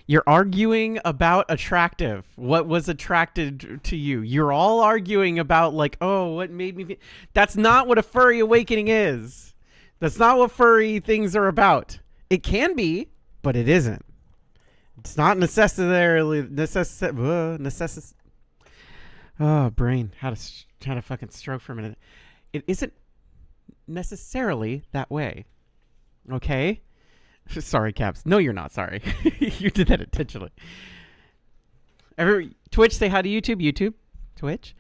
You're arguing about attractive. What was attracted to you? You're all arguing about like, oh, what made me feel. That's not what a furry awakening is. That's not what furry things are about. It can be, but it isn't. It's not necessarily Oh, brain. Had a fucking stroke for a minute. It isn't necessarily that way. Okay? Sorry, Caps. No, you're not sorry. You did that intentionally. Twitch, say hi to YouTube. YouTube. Twitch.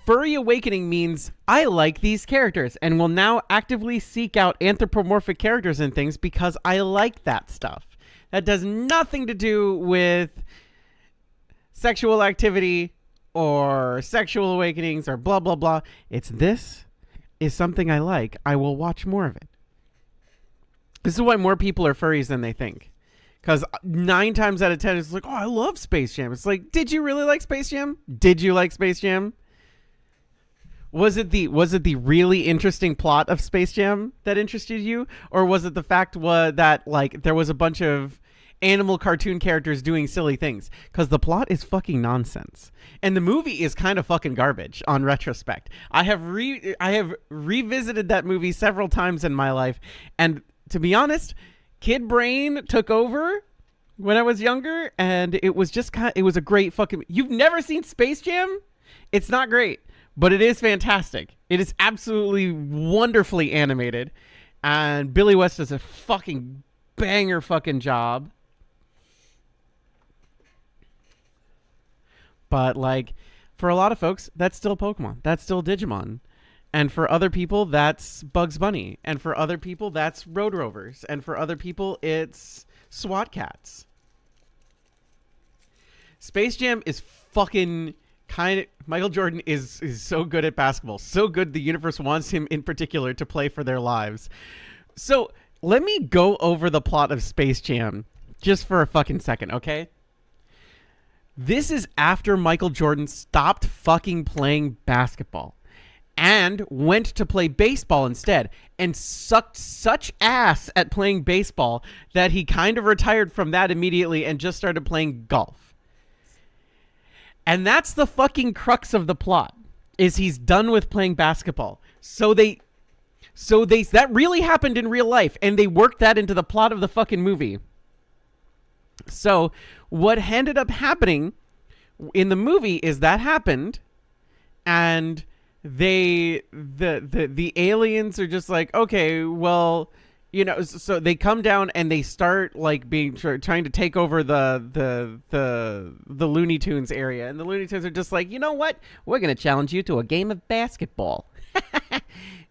Furry awakening means I like these characters and will now actively seek out anthropomorphic characters and things because I like that stuff. That does nothing to do with sexual activity or sexual awakenings or blah, blah, blah. This is something I like. I will watch more of it. This is why more people are furries than they think. Because 9 times out of 10, it's like, oh, I love Space Jam. It's like, did you really like Space Jam? Did you like Space Jam? Was it the really interesting plot of Space Jam that interested you? Or was it the fact that like there was a bunch of animal cartoon characters doing silly things? Because the plot is fucking nonsense. And the movie is kind of fucking garbage on retrospect. I have revisited that movie several times in my life, and to be honest, kid brain took over when I was younger, and it was just it was a great fucking. You've never seen Space Jam? It's not great, but it is fantastic. It is absolutely wonderfully animated, and Billy West does a fucking banger fucking job. But like, for a lot of folks, that's still Pokemon. That's still Digimon. And for other people, that's Bugs Bunny. And for other people, that's Road Rovers. And for other people, it's SWAT Cats. Space Jam is fucking kind of... Michael Jordan is so good at basketball. So good the universe wants him in particular to play for their lives. So let me go over the plot of Space Jam just for a fucking second, okay? This is after Michael Jordan stopped fucking playing basketball and went to play baseball instead and sucked such ass at playing baseball that he kind of retired from that immediately and just started playing golf. And that's the fucking crux of the plot, is he's done with playing basketball. So that really happened in real life, and they worked that into the plot of the fucking movie. So what ended up happening in the movie is that happened, and the aliens are just like, okay, well, you know, so they come down and they start like trying to take over the Looney Tunes area, and the Looney Tunes are just like, you know what, we're gonna challenge you to a game of basketball.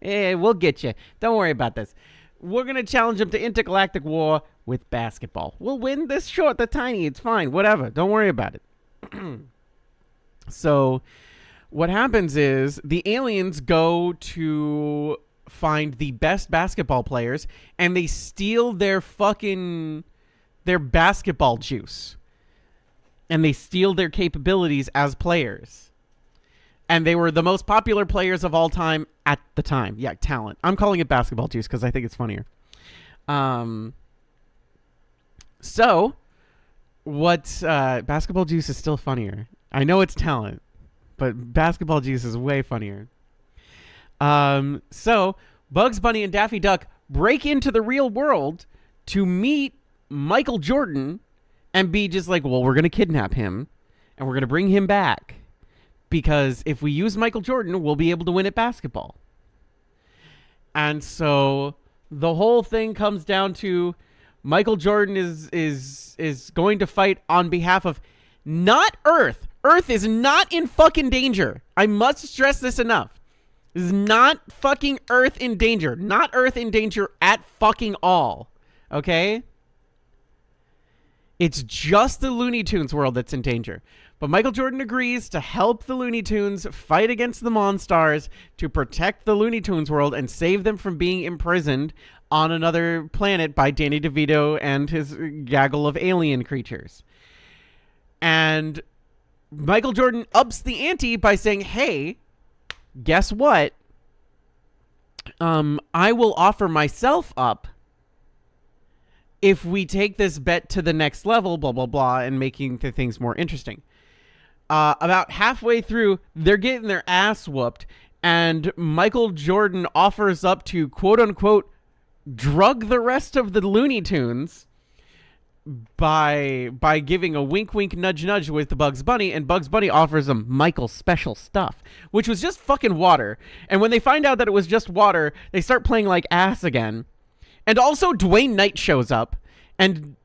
We'll get you, don't worry about this. We're gonna challenge them to intergalactic war with basketball. We'll win this short, the tiny, it's fine, whatever, don't worry about it. So what happens is the aliens go to find the best basketball players, and they steal their basketball juice, and they steal their capabilities as players. And they were the most popular players of all time at the time. Yeah, talent. I'm calling it basketball juice because I think it's funnier. So what basketball juice is still funnier. I know it's talent, but basketball juice is way funnier. So Bugs Bunny and Daffy Duck break into the real world to meet Michael Jordan and be just like, well, we're going to kidnap him and we're going to bring him back, because if we use Michael Jordan, we'll be able to win at basketball. And so the whole thing comes down to Michael Jordan is going to fight on behalf of not Earth. Earth is not in fucking danger. I must stress this enough. This is not fucking Earth in danger. Not Earth in danger at fucking all. Okay? It's just the Looney Tunes world that's in danger. But Michael Jordan agrees to help the Looney Tunes fight against the Monstars to protect the Looney Tunes world and save them from being imprisoned on another planet by Danny DeVito and his gaggle of alien creatures. And Michael Jordan ups the ante by saying, hey, guess what? I will offer myself up if we take this bet to the next level, blah, blah, blah, and making the things more interesting. About halfway through, they're getting their ass whooped, and Michael Jordan offers up to, quote unquote, drug the rest of the Looney Tunes by giving a wink wink nudge nudge with the Bugs Bunny, and Bugs Bunny offers them Michael's special stuff, which was just fucking water. And when they find out that it was just water, they start playing like ass again. And also Dwayne Knight shows up, and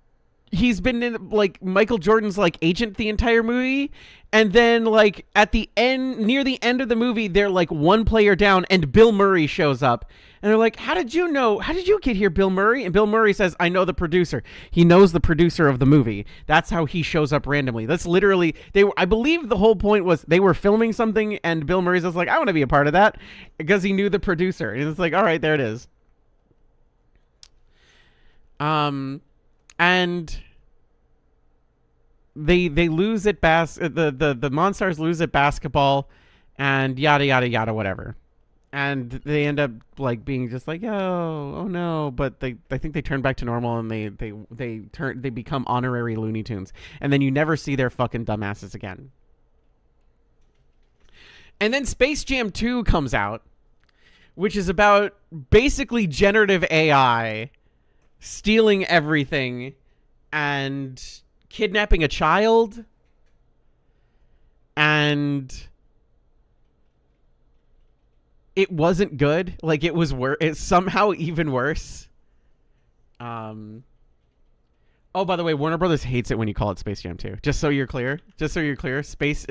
he's been in like Michael Jordan's like agent the entire movie, and then like at the end, near the end of the movie, they're like one player down, and Bill Murray shows up, and they're like, how did you get here, Bill Murray? And Bill Murray says, I know the producer. He knows the producer of the movie. That's how he shows up randomly. That's literally, I believe the whole point was they were filming something, and Bill Murray's just like, I want to be a part of that, because he knew the producer. And it's like, all right, there it is. And they lose at the Monstars lose at basketball, and yada yada yada whatever, and they end up like being just like, oh no, but I think they turn back to normal, and they become honorary Looney Tunes, and then you never see their fucking dumbasses again. And then Space Jam 2 comes out, which is about basically generative AI stealing everything and kidnapping a child, and it wasn't good. Like, it was it's somehow even worse. Oh, by the way, Warner Brothers hates it when you call it Space Jam 2. Just so you're clear. Space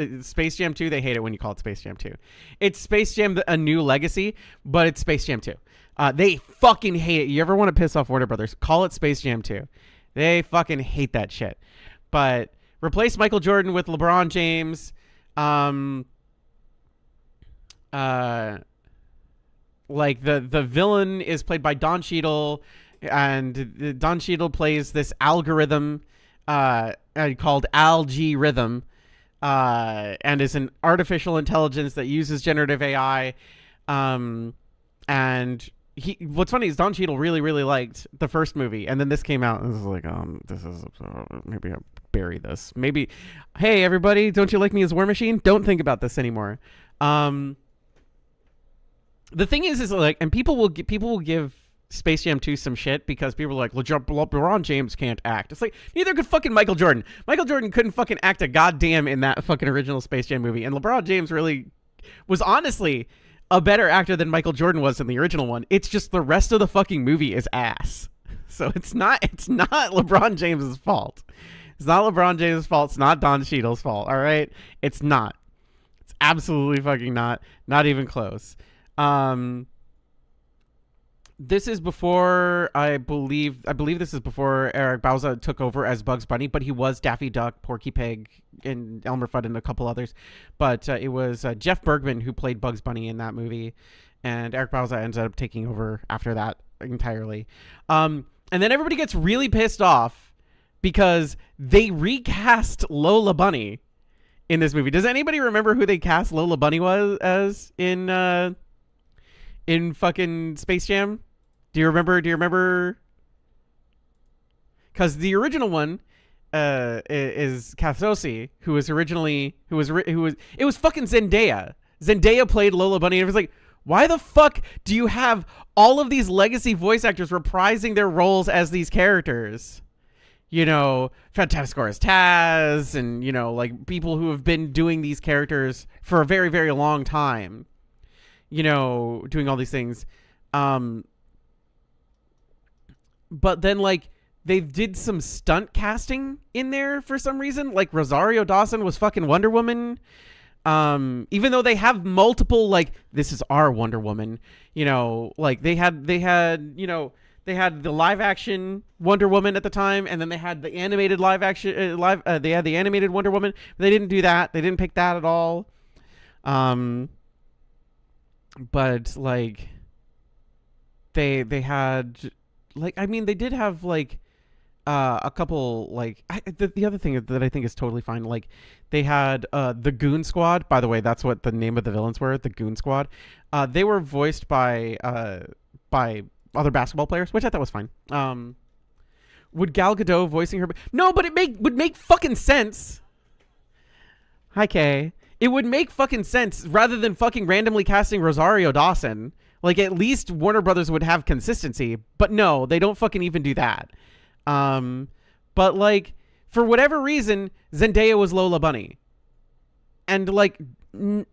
Jam 2, they hate it when you call it Space Jam 2. It's Space Jam A New Legacy, but it's Space Jam 2. They fucking hate it. You ever want to piss off Warner Brothers, call it Space Jam 2. They fucking hate that shit. But replace Michael Jordan with LeBron James. Like the villain is played by Don Cheadle, and Don Cheadle plays this algorithm called Algorithm, and is an artificial intelligence that uses generative AI. And what's funny is Don Cheadle really, really liked the first movie, and then this came out, and this is like, maybe I'll bury this. Maybe, hey everybody, don't you like me as War Machine? Don't think about this anymore. The thing is like, and people will give Space Jam 2 some shit because people are like, LeBron James can't act. It's like, neither could fucking Michael Jordan. Michael Jordan couldn't fucking act a goddamn in that fucking original Space Jam movie, and LeBron James really was honestly a better actor than Michael Jordan was in the original one. It's just the rest of the fucking movie is ass. So it's not LeBron James's fault. It's not LeBron James' fault. It's not Don Cheadle's fault. All right? It's not. It's absolutely fucking not. Not even close. This is before, I believe this is before Eric Bauza took over as Bugs Bunny, but he was Daffy Duck, Porky Pig, and Elmer Fudd, and a couple others. But it was Jeff Bergman who played Bugs Bunny in that movie, and Eric Bauza ends up taking over after that entirely. And then everybody gets really pissed off because they recast Lola Bunny in this movie. Does anybody remember who they cast Lola Bunny was as in fucking Space Jam? Do you remember? Because the original one is Kathosi, it was fucking Zendaya. Zendaya played Lola Bunny, and it was like, why the fuck do you have all of these legacy voice actors reprising their roles as these characters? You know, Fantastic Taz, and, you know, like people who have been doing these characters for a very, very long time. You know, doing all these things. But then, like, they did some stunt casting in there for some reason. Like, Rosario Dawson was fucking Wonder Woman. Even though they have multiple, like, this is our Wonder Woman. You know, like, they had the live action Wonder Woman at the time, and then they had the animated live action, they had the animated Wonder Woman. They didn't do that. They didn't pick that at all. But, like, they had, like, I mean, they did have, like, a couple, like, the other thing that I think is totally fine, like, they had the Goon Squad. By the way, that's what the name of the villains were, the Goon Squad. They were voiced by other basketball players, which I thought was fine. Would Gal Gadot voicing her? No, but would make fucking sense. Hi, Kay. It would make fucking sense rather than fucking randomly casting Rosario Dawson. Like, at least Warner Brothers would have consistency. But no, they don't fucking even do that. But, like, for whatever reason, Zendaya was Lola Bunny. And, like,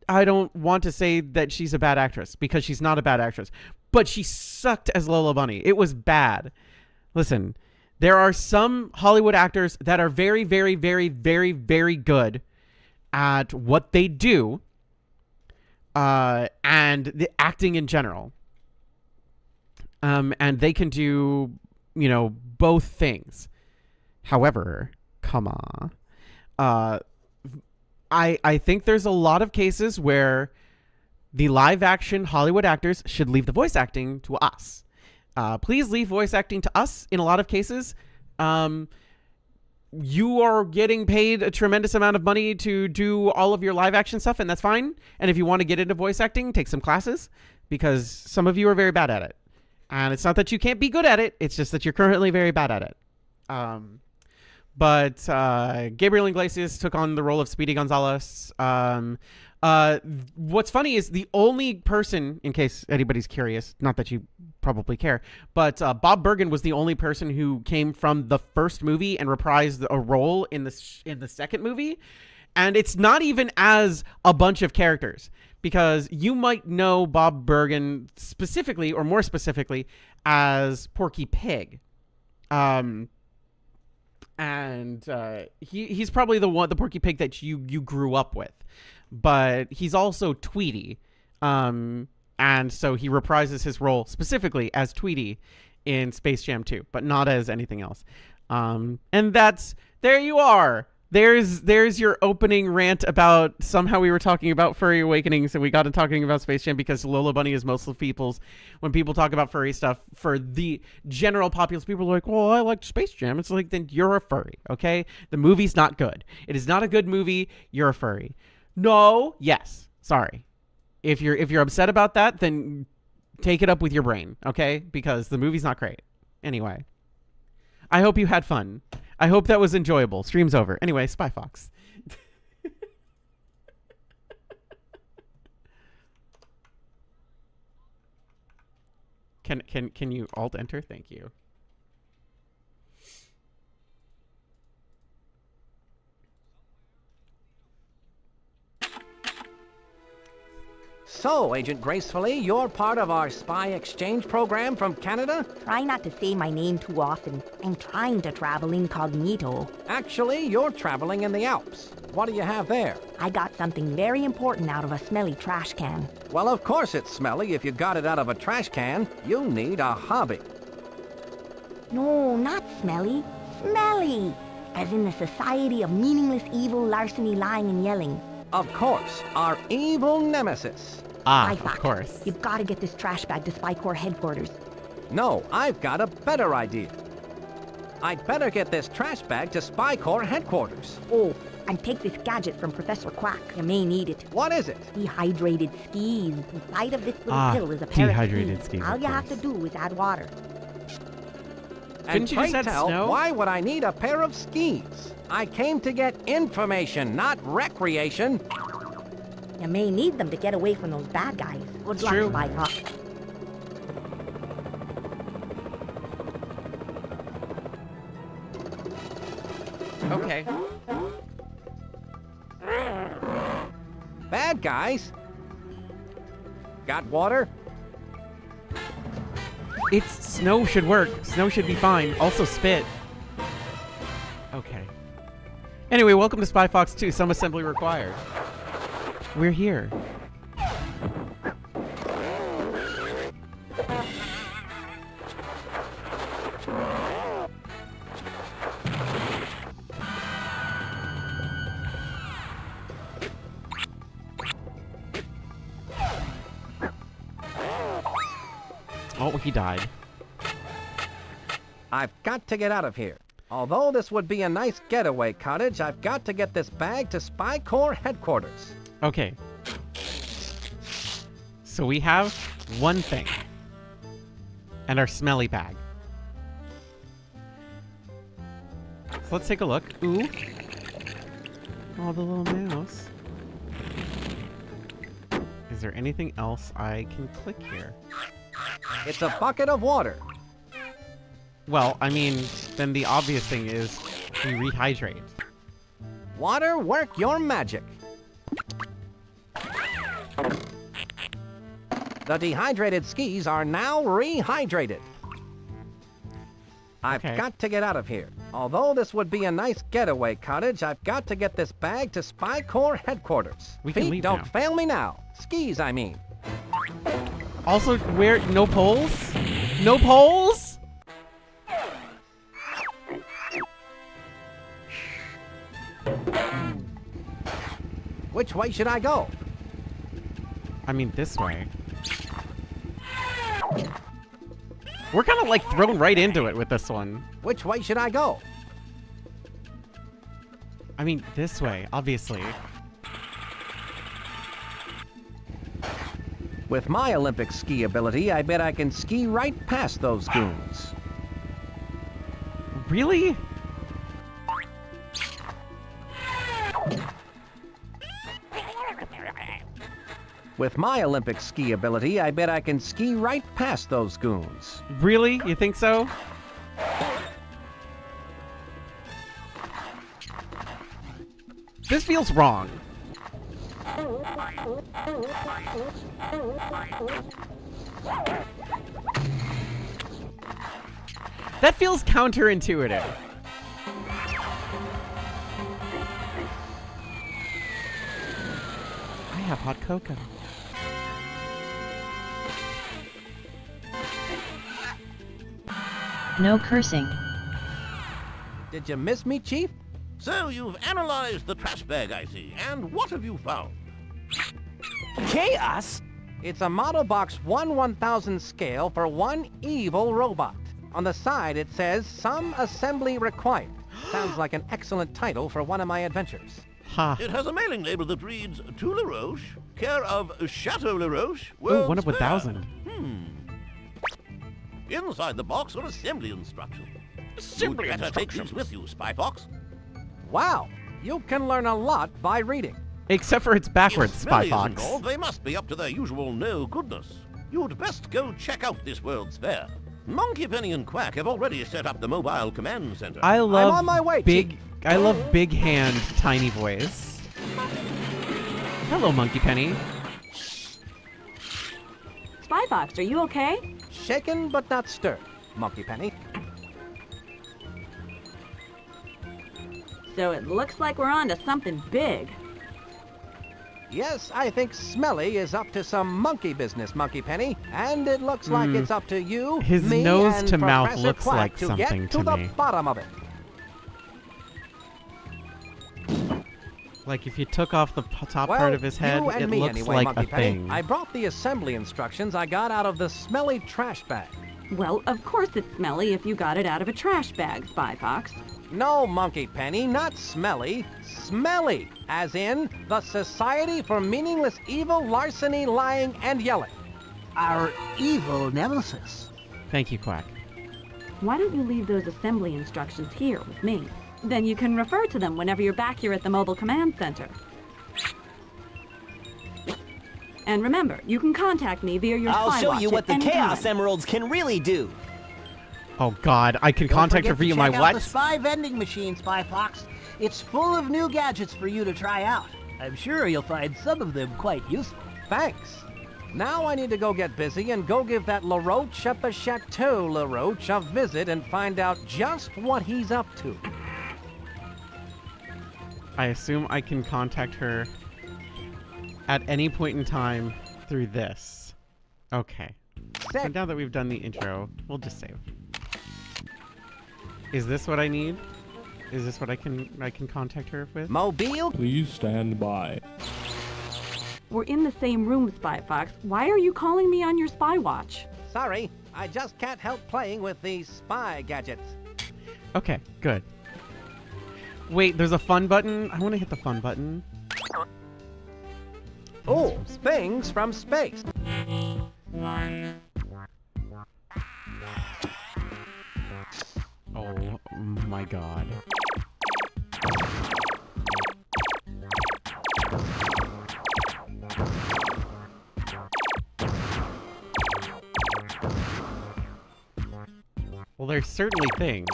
I don't want to say that she's a bad actress, because she's not a bad actress. But she sucked as Lola Bunny. It was bad. Listen, there are some Hollywood actors that are very, very, very, very, very good at what they do, and the acting in general. And they can do, you know, both things. However, I think there's a lot of cases where the live action Hollywood actors should leave the voice acting to us. Please leave voice acting to us in a lot of cases. You are getting paid a tremendous amount of money to do all of your live action stuff, and that's fine. And if you want to get into voice acting, take some classes, because some of you are very bad at it. And it's not that you can't be good at it. It's just that you're currently very bad at it. But Gabriel Iglesias took on the role of Speedy Gonzalez. What's funny is the only person, in case anybody's curious, not that you probably care, but Bob Bergen was the only person who came from the first movie and reprised a role in the second movie. And it's not even as a bunch of characters, because you might know Bob Bergen specifically, or more specifically, as Porky Pig. He's probably the Porky Pig that you grew up with, but he's also Tweety, and so he reprises his role specifically as Tweety in Space Jam 2, but not as anything else. And there you are. There's your opening rant about somehow we were talking about furry awakenings and we got to talking about Space Jam, because Lola Bunny is most of people's, when people talk about furry stuff, for the general populace, people are like, well, I liked Space Jam. It's like, then you're a furry, okay? The movie's not good. It is not a good movie. You're a furry. No, yes. Sorry. If you're upset about that, then take it up with your brain, okay? Because the movie's not great. Anyway, I hope you had fun. I hope that was enjoyable. Stream's over. Anyway, Spy Fox. Can you alt enter? Thank you. So, Agent Gracefully, you're part of our spy exchange program from Canada? Try not to say my name too often. I'm trying to travel incognito. Actually, you're traveling in the Alps. What do you have there? I got something very important out of a smelly trash can. Well, of course it's smelly if you got it out of a trash can. You need a hobby. No, not smelly. Smelly! As in the Society of Meaningless Evil, Larceny, Lying, and Yelling. Of course, our evil nemesis. Of course. You've got to get this trash bag to Spy Corps headquarters. No, I've got a better idea. I'd better get this trash bag to Spy Corps headquarters. Oh, and take this gadget from Professor Quack. You may need it. What is it? Dehydrated skis. Inside of this little pill is a pair dehydrated of skis. All you have to do is add water. And Couldn't you just add snow? Why would I need a pair of skis? I came to get information, not recreation. You may need them to get away from those bad guys. Good luck, true. Spy Fox. Okay. Bad guys? Got water? Snow should work. Snow should be fine. Also spit. Okay. Anyway, welcome to Spy Fox 2. Some assembly required. We're here. Oh, he died. I've got to get out of here. Although this would be a nice getaway cottage, I've got to get this bag to Spy Corps headquarters. Okay. So we have one thing. And our smelly bag. So let's take a look. Ooh. Oh, the little mouse. Is there anything else I can click here? It's a bucket of water. Well, I mean, then the obvious thing is we rehydrate. Water, work your magic. The dehydrated skis are now rehydrated. I've Okay. got to get out of here. Although this would be a nice getaway cottage, I've got to get this bag to Spy Corps headquarters. We can Feet leave don't now. fail me now. Skis, I mean. Also, where no poles? No poles? Which way should I go? I mean, this way. We're kind of like thrown right into it with this one. Which way should I go? I mean, this way, obviously. With my Olympic ski ability, I bet I can ski right past those goons. Really? With my Olympic ski ability, I bet I can ski right past those goons. Really? You think so? This feels wrong. That feels counterintuitive. I have hot cocoa. No cursing. Did you miss me, Chief? So you've analyzed the trash bag, I see. And what have you found? Chaos? It's a model box 1/1000 scale for one evil robot. On the side, it says, "Some assembly required." Sounds like an excellent title for one of my adventures. Ha. It has a mailing label that reads, To La Roche, care of Chateau La Roche, Ooh, World's 1 of Fair." 1,000. Inside the box are assembly instructions. You'd better take these with you, Spy Fox. Wow, you can learn a lot by reading. Except for it's backwards, If Spy Smelly is Fox. involved, they must be up to their usual no-goodness. You'd best go check out this World's Fair. Monkey Penny and Quack have already set up the mobile command center. I love on my way, big. I love big hand, tiny voice. Hello, Monkey Penny. Spy Fox, are you okay? Shaken but not stirred, Monkey Penny. So it looks like we're on to something big. Yes, I think Smelly is up to some monkey business, Monkey Penny. And it looks like it's up to you, His me, nose and to mouth Professor looks Quack like to something get to to the me. bottom of it. Like if you took off the top Well, part of his head, you and it me looks anyway, like Monkey a Penny. thing. I brought the assembly instructions I got out of the smelly trash bag. Well, of course it's smelly if you got it out of a trash bag, Spy Fox. No, Monkey Penny, not smelly. Smelly, as in the Society for Meaningless Evil, Larceny, Lying, and Yelling. Our evil nemesis. Thank you, Quack. Why don't you leave those assembly instructions here with me? Then you can refer to them whenever you're back here at the mobile command center. And remember, you can contact me via your I'll spy show watch you at what the any Chaos time. Emeralds can really do. Oh God, I can contact her via my Check out what? the spy vending machine, Spy Fox. It's full of new gadgets for you to try out. I'm sure you'll find some of them quite useful. Thanks. Now I need to go get busy and go give that LaRoche at the Chateau LaRoche a visit and find out just what he's up to. I assume I can contact her at any point in time through this. Okay. So Sick. now that we've done the intro, we'll just save. Is this what I need? Is this what I can contact her with? Mobile? Please stand by. We're in the same room, Spy Fox. Why are you calling me on your spy watch? Sorry, I just can't help playing with these spy gadgets. Okay, good. Wait, there's a fun button. I want to hit the fun button. Oh, things from space. Oh my god. Well, there's certainly things.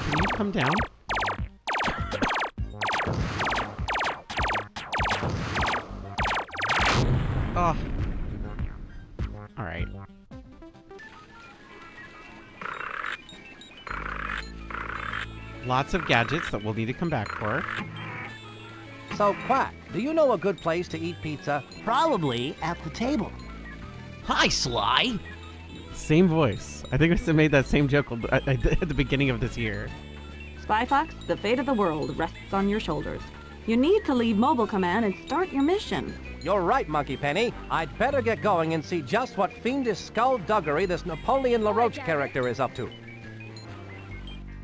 Can you come down? Oh. All right. Lots of gadgets that we'll need to come back for. So, Quack, do you know a good place to eat pizza? Probably at the table. Hi, Sly. Same voice. I think we made that same joke at the beginning of this year. Spy Fox, the fate of the world rests on your shoulders. You need to leave Mobile Command and start your mission. You're right, Monkey Penny. I'd better get going and see just what fiendish skullduggery this Napoleon LaRoche character is up to.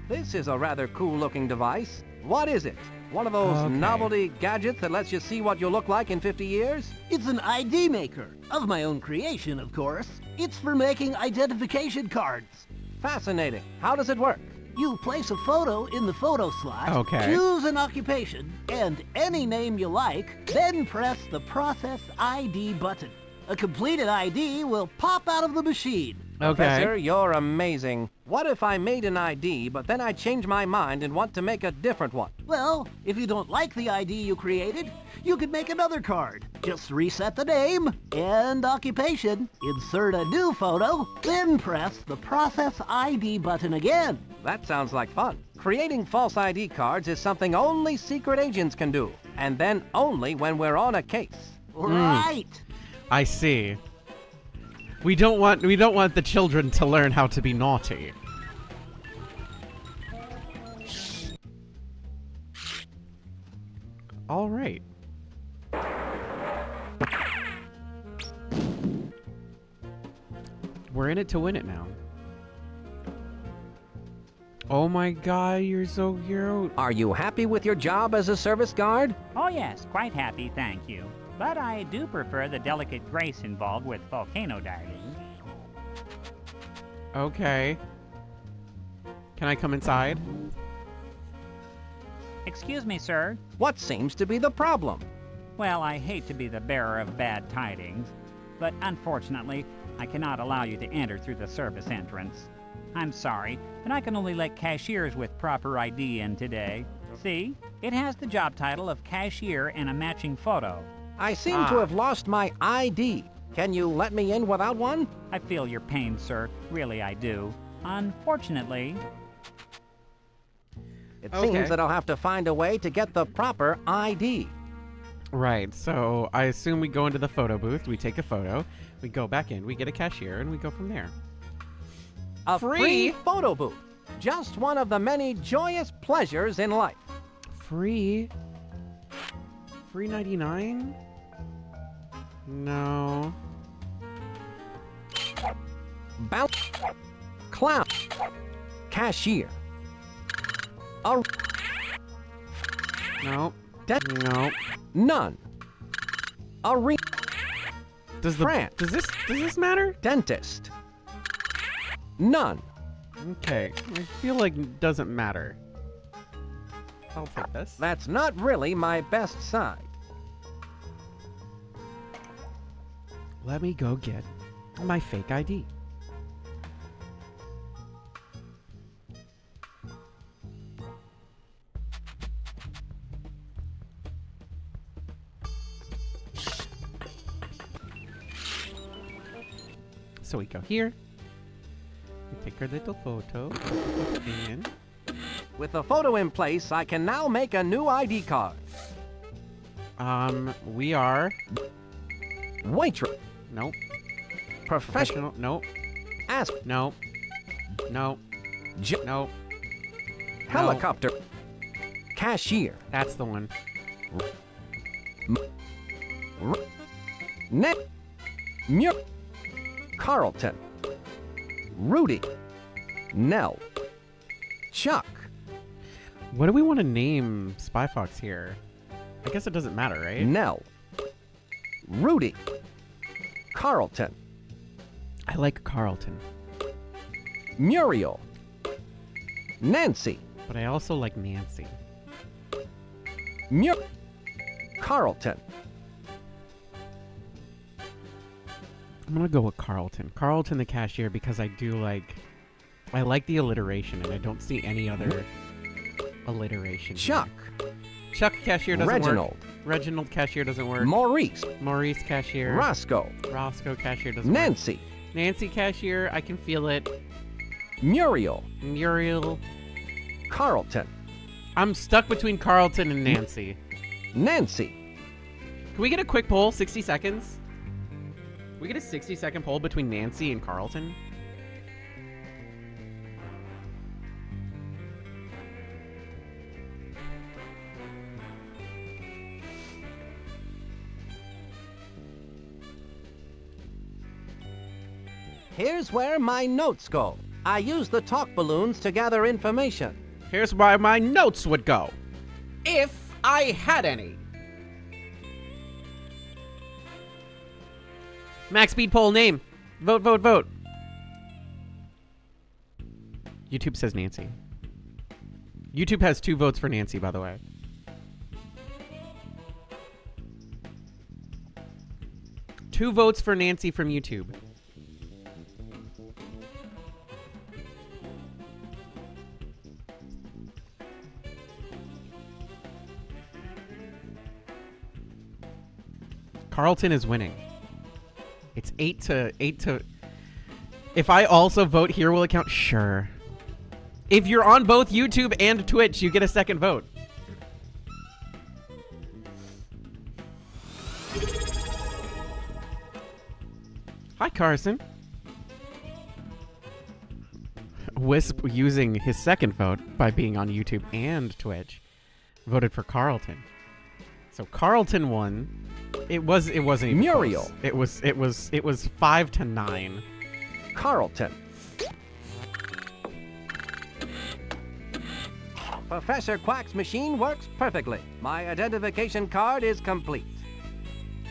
This is a rather cool-looking device. What is it? One of those novelty gadgets that lets you see what you'll look like in 50 years? It's an ID maker. Of my own creation, of course. It's for making identification cards. Fascinating. How does it work? You place a photo in the photo slot, choose an occupation, and any name you like, then press the Process ID button. A completed ID will pop out of the machine. Professor, you're amazing. What if I made an ID, but then I change my mind and want to make a different one? Well, if you don't like the ID you created, you could make another card. Just reset the name and occupation, insert a new photo, then press the Process ID button again. That sounds like fun. Creating false ID cards is something only secret agents can do, and then only when we're on a case. Right. I see. We don't want the children to learn how to be naughty. All right. We're in it to win it now. Oh my god, you're so cute. Are you happy with your job as a service guard? Oh yes, quite happy, thank you. But I do prefer the delicate grace involved with volcano diving. Okay. Can I come inside? Excuse me, sir. What seems to be the problem? Well, I hate to be the bearer of bad tidings, but unfortunately, I cannot allow you to enter through the service entrance. I'm sorry, but I can only let cashiers with proper ID in today. See? It has the job title of cashier and a matching photo. I seem to have lost my ID. Can you let me in without one? I feel your pain, sir. Really, I do. Unfortunately... It seems that I'll have to find a way to get the proper ID. Right, so I assume we go into the photo booth, we take a photo, we go back in, we get a cashier, and we go from there. A free photo booth. Just one of the many joyous pleasures in life. Free? Free 99? No. Bounce. Clown. Cashier. No. No. None. Does this matter? Dentist. None. Okay. I feel like it doesn't matter. I'll take this. That's not really my best side. Let me go get my fake ID. So we go here. We take our little photo. Put it in. With the photo in place, I can now make a new ID card. We are... Waitress. Nope. Professional. Nope. Ask. Nope. Nope. Nope. Helicopter. Cashier. That's the one. Net. Carlton. Rudy. Nell. Chuck. What do we want to name Spy Fox here? I guess it doesn't matter, right? Nell, Rudy, Carlton, I like Carlton, Muriel, Nancy, but I also like Nancy. Carlton, I'm gonna go with Carlton. Carlton the cashier because I like the alliteration and I don't see any other alliteration. Chuck, Chuck cashier doesn't Reginald, work. Reginald cashier doesn't work. Maurice, Maurice cashier. Roscoe, Roscoe cashier doesn't Nancy, work. Nancy cashier, I can feel it. Muriel, Muriel. Carlton, I'm stuck between Carlton and Nancy. Nancy, Can we get a quick poll? 60 seconds? We get a 60-second poll between Nancy and Carlton? Here's where my notes go. I use the talk balloons to gather information. Here's where my notes would go. If I had any. Max speed poll name. Vote, vote, vote. YouTube says Nancy. YouTube has 2 votes for Nancy, by the way. Two votes for Nancy from YouTube. Carlton is winning. It's 8 to... If I also vote here, will it count? Sure. If you're on both YouTube and Twitch, you get a second vote. Hi, Carson. Wisp, using his second vote by being on YouTube and Twitch, voted for Carlton. So Carlton won. It wasn't even Muriel. close. It was 5 to 9. Carlton. Professor Quack's machine works perfectly. My identification card is complete.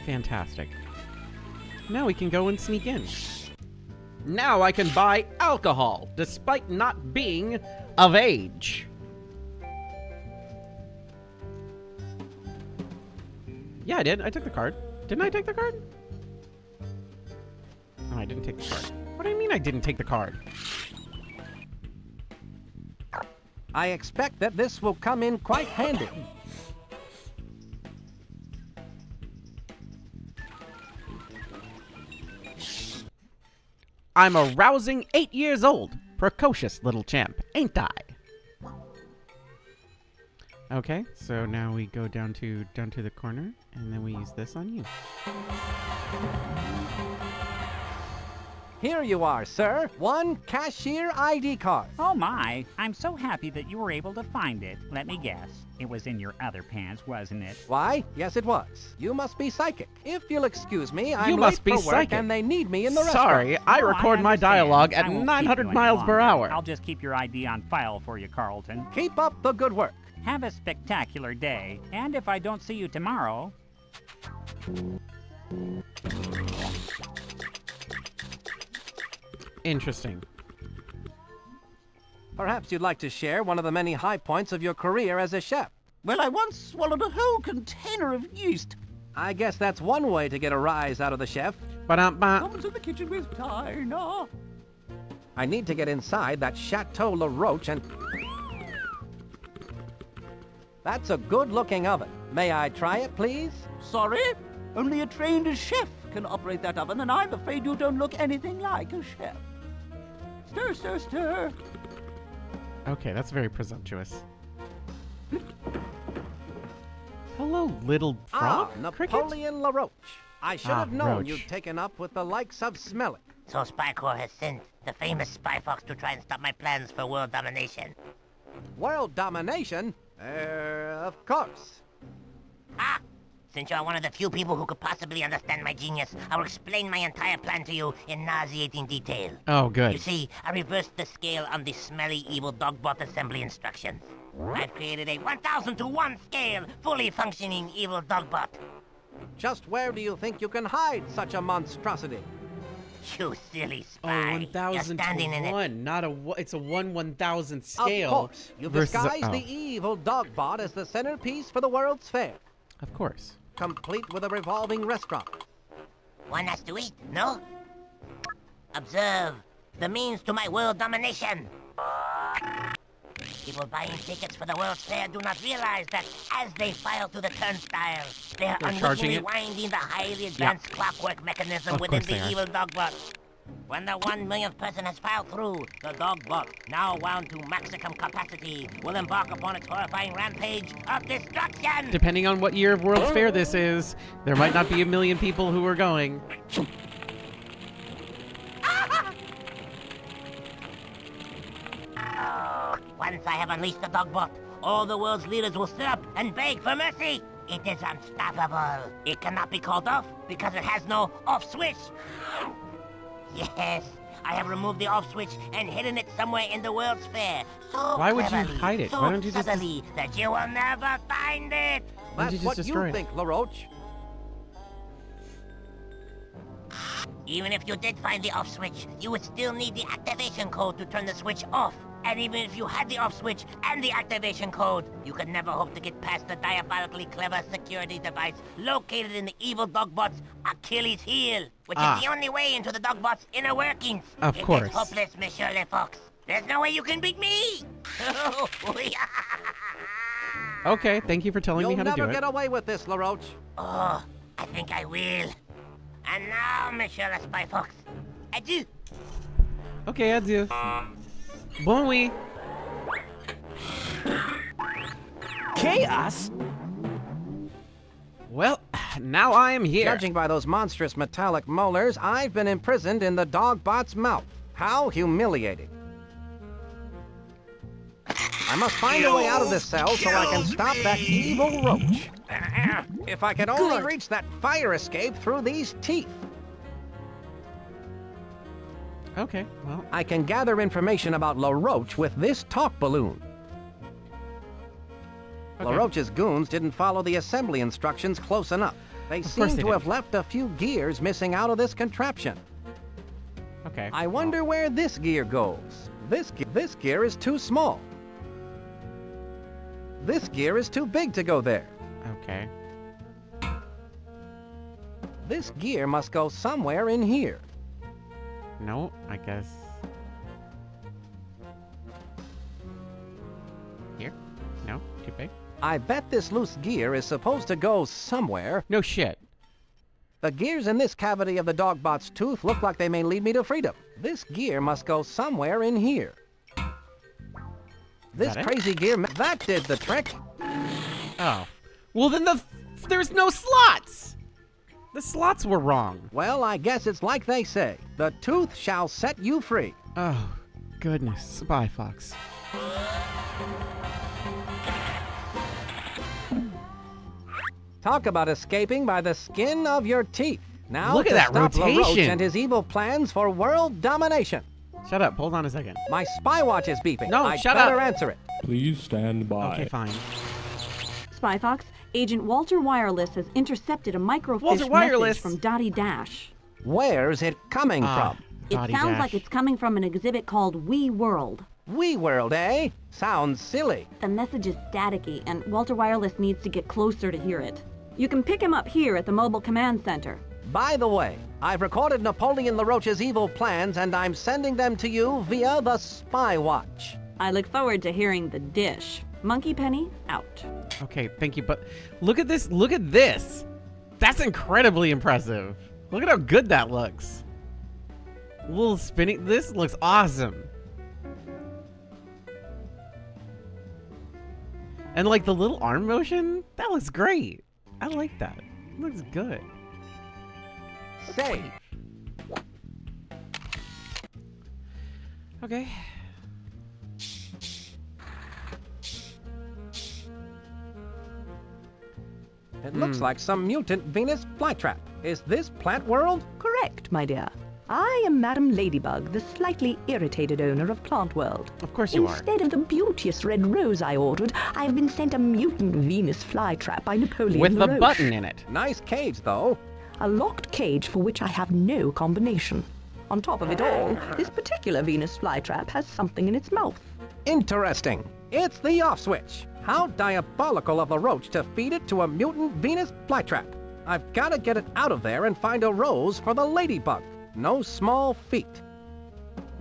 Fantastic. Now we can go and sneak in. Now I can buy alcohol, despite not being of age. Yeah, I did. I took the card. Didn't I take the card? No, I didn't take the card. What do you mean I didn't take the card? I expect that this will come in quite handy. I'm a rousing 8 years old, precocious little champ, ain't I? Okay, so now we go down to the corner, and then we use this on you. Here you are, sir. 1 cashier ID card. Oh my, I'm so happy that you were able to find it. Let me guess. It was in your other pants, wasn't it? Why, yes it was. You must be psychic. If you'll excuse me, I'm You late must be for work psychic. and they need me in the Sorry, restaurant. I Oh, record my understand. dialogue at I won't keep 900 you any miles per longer. hour. I'll just keep your ID on file for you, Carlton. Keep up the good work. Have a spectacular day, and if I don't see you tomorrow... Interesting. Perhaps you'd like to share one of the many high points of your career as a chef. Well, I once swallowed a whole container of yeast. I guess that's one way to get a rise out of the chef. Ba-dum-ba. Come to the kitchen with Tina. I need to get inside that Chateau La Roche and... That's a good-looking oven. May I try it, please? Sorry? Only a trained chef can operate that oven, and I'm afraid you don't look anything like a chef. Stir, stir, stir. Okay, that's very presumptuous. Hello, little frog. Cricket? Napoleon La Roche. I should have known Roach. you'd taken up with the likes of Smelly. So Spy Corps has sent the famous Spy Fox to try and stop my plans for world domination. World domination? Of course. Ah! Since you're one of the few people who could possibly understand my genius, I will explain my entire plan to you in nauseating detail. Oh, You good. see, I reversed the scale on the smelly, evil Dogbot assembly instructions. I've created a 1,000 to 1 scale, fully functioning evil dogbot. Just where do you think you can hide such a monstrosity? You silly Oh, spy. 1,000 You're standing to in it. 1. Not a. It's a 1/1000 scale. Of course, you've versus a- disguised oh, the evil dogbot as the centerpiece for the World's Fair, Of course. complete with a revolving restaurant. One has to eat, no? Observe the means to my world domination. People buying tickets for the World's Fair do not realize that as they file through the turnstile, they're charging unwittingly it? winding the highly advanced clockwork mechanism Of within course they the are. evil dogbot. When the 1 millionth person has filed through, the dogbot, now wound to maximum capacity, will embark upon its horrifying rampage of destruction. Depending on what year of World's Fair this is, there might not be a million people who are going. Once I have unleashed the dogbot, all the world's leaders will sit up and beg for mercy. It is unstoppable. It cannot be called off because it has no off switch. Yes, I have removed the off switch and hidden it somewhere in the World's Fair. So Why would you cleverly, hide it? So Why don't you just- subtly that you will never find it. Why don't That's you just what destroy you it? think, LaRoche. Even if you did find the off switch, you would still need the activation code to turn the switch off. And even if you had the off switch and the activation code, you could never hope to get past the diabolically clever security device located in the evil dogbot's Achilles heel, which is the only way into the dogbot's inner workings. Of It course. is hopeless, Monsieur Le Fox. There's no way you can beat me. Okay, thank you for telling me You'll how to do never it. get away with this, LaRoche. Oh, I think I will. And now, Monsieur Le Spy Fox, adieu. Okay, adieu. Bon oui. Chaos? Well, now I am here. Judging by those monstrous metallic molars, I've been imprisoned in the dogbot's mouth. How humiliating. I must find a way out of this cell so I can stop that evil roach. If I could only reach that fire escape through these teeth. Okay, well, I can gather information about LaRoche with this talk balloon. okay. LaRoche's goons didn't follow the assembly instructions close enough. They course seem they to have didn't. left a few gears missing out of this contraption. Okay. I wonder where this gear goes. This gear is too small. This gear is too big to go there. Okay. This gear must go somewhere in here. No, I guess. Here? No? Too big? I bet this loose gear is supposed to go somewhere. No shit. The gears in this cavity of the dogbot's tooth look like they may lead me to freedom. This gear must go somewhere in here. This that it? crazy gear, that did the trick. Oh. Well, then there's no slots! The slots were wrong. Well, I guess it's like they say. The tooth shall set you free. Oh, goodness. Spy Fox. Talk about escaping by the skin of your teeth. Now Look at to that stop LaRoche rotation. and his evil plans for world domination. Shut up. Hold on a second. My spy watch is beeping. No, I'd shut better up. answer it. Please stand by. Okay, fine. Spy Fox, Agent Walter Wireless has intercepted a microfiche Walter Wireless. message from Dottie Dash. Where's it coming from? It Dottie sounds Dash. like it's coming from an exhibit called We World. We World, eh? Sounds silly. The message is staticky, and Walter Wireless needs to get closer to hear it. You can pick him up here at the Mobile Command Center. By the way, I've recorded Napoleon LaRoche's evil plans, and I'm sending them to you via the Spy Watch. I look forward to hearing the dish. Monkey Penny, out. Okay, thank you. But look at this. Look at this. That's incredibly impressive. Look at how good that looks. A little spinning. This looks awesome. And like the little arm motion, that looks great. I like that. It looks good. Say, Okay. it looks like some mutant Venus flytrap. Is this Plant World? Correct, my dear. I am Madam Ladybug, the slightly irritated owner of Plant World. Of course you are. Instead of the beauteous red rose I ordered, I have been sent a mutant Venus flytrap by Napoleon With a LaRoche. button in it. Nice cage, though. A locked cage for which I have no combination. On top of it all, this particular Venus flytrap has something in its mouth. Interesting. It's the off switch. How diabolical of the roach to feed it to a mutant Venus flytrap. I've got to get it out of there and find a rose for the ladybug. No small feet.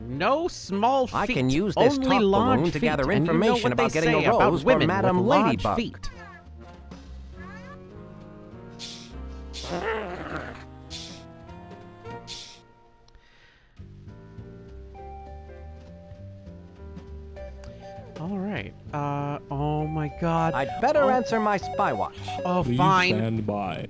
No small feet. I can use this only talk large balloon to feet. gather And information you know what about they getting say a rose about for women Madam with large Ladybug. feet. All right. Oh my God. I'd better answer my spy watch. Oh, Please fine. stand by.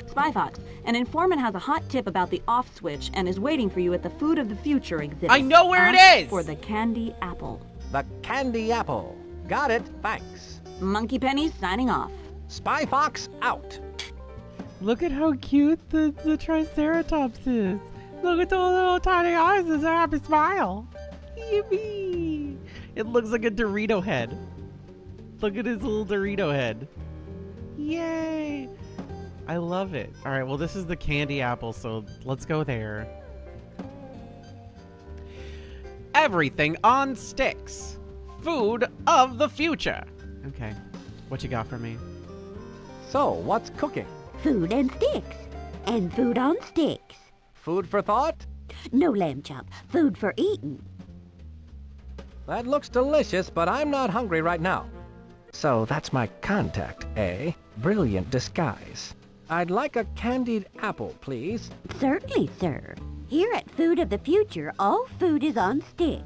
Spy Fox, an informant has a hot tip about the off switch and is waiting for you at the Food of the Future exhibit. I know where it Ask is! For the candy apple. The candy apple. Got it, thanks. Monkey Penny signing off. Spy Fox out. Look at how cute the Triceratops is. Look at those little tiny eyes and a happy smile. Yippee! It looks like a Dorito head. Look at his little Dorito head. Yay! I love it. All right, well, this is the candy apple, so let's go there. Everything on sticks. Food of the future. Okay, what you got for me? So, what's cooking? Food and sticks. And food on sticks. Food for thought? No, lamb chop. Food for eating. That looks delicious, but I'm not hungry right now. So that's my contact, eh? Brilliant disguise. I'd like a candied apple, please. Certainly, sir. Here at Food of the Future, all food is on sticks.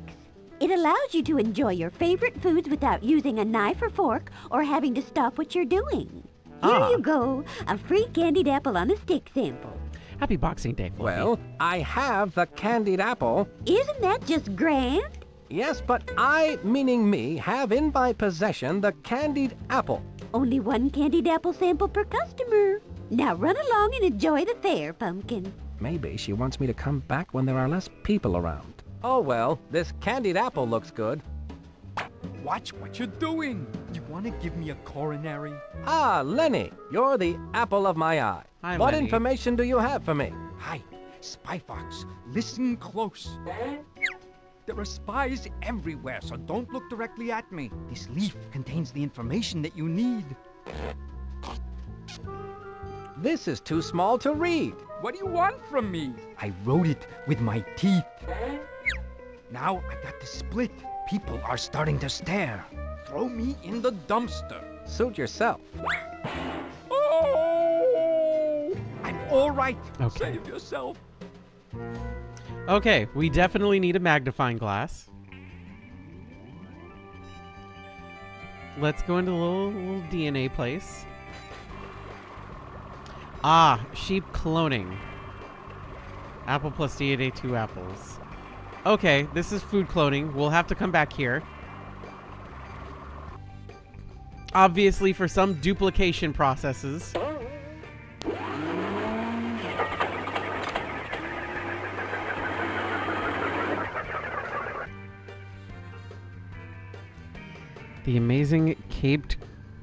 It allows you to enjoy your favorite foods without using a knife or fork or having to stop what you're doing. Here you go, a free candied apple on a stick sample. Happy Boxing Day, Fluffy. Well, I have the candied apple. Isn't that just grand? Yes, but I, meaning me, have in my possession the candied apple. Only one candied apple sample per customer. Now run along and enjoy the fare, Pumpkin. Maybe she wants me to come back when there are less people around. Oh well, this candied apple looks good. Watch what you're doing. You want to give me a coronary? Ah, Lenny, you're the apple of my eye. Hi, What Lenny. information do you have for me? Hi, Spy Fox. Listen close. There are spies everywhere, so don't look directly at me. This leaf contains the information that you need. This is too small to read. What do you want from me? I wrote it with my teeth. Now I got to split. People are starting to stare. Throw me in the dumpster. Suit yourself. Oh! I'm all right. Okay. Save yourself. Okay, we definitely need a magnifying glass. Let's go into the little DNA place. Ah, sheep cloning. Apple plus DNA, 2 apples. Okay, this is food cloning. We'll have to come back here. Obviously for some duplication processes. The amazing caped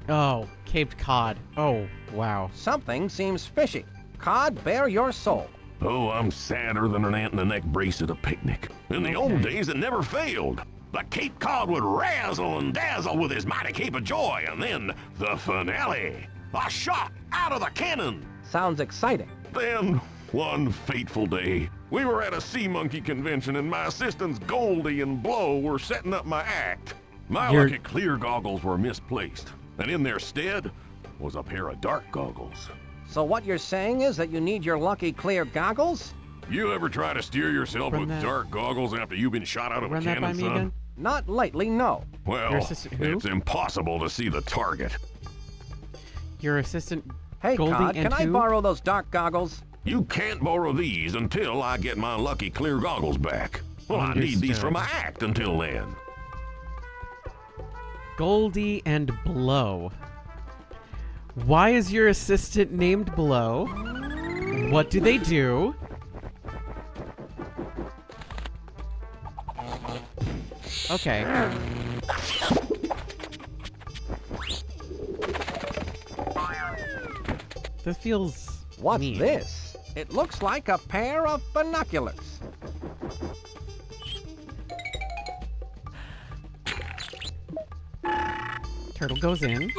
cod. Oh, wow. Something seems fishy. Cod, bare your soul. Oh, I'm sadder than an ant in a neck brace at a picnic. In the old days, it never failed. The Cape Cod would razzle and dazzle with his mighty cape of joy, and then the finale. A shot out of the cannon. Sounds exciting. Then, one fateful day, we were at a sea monkey convention, and my assistants Goldie and Blow were setting up my act. My lucky clear goggles were misplaced, and in their stead was a pair of dark goggles. So what you're saying is that you need your lucky clear goggles? You ever try to steer yourself Run with that- dark goggles after you've been shot out of a Run that by cannon, me son? again? Not lately, no. Well, Your assistant who? it's impossible to see the target. Your assistant Hey, Goldie Cod, and can I who? borrow those dark goggles? You can't borrow these until I get my lucky clear goggles back. Well, I need these for my act until then. Goldie and Blow. Why is your assistant named Blow? What do they do? Okay. This feels What's mean. this? It looks like a pair of binoculars. Turtle goes in.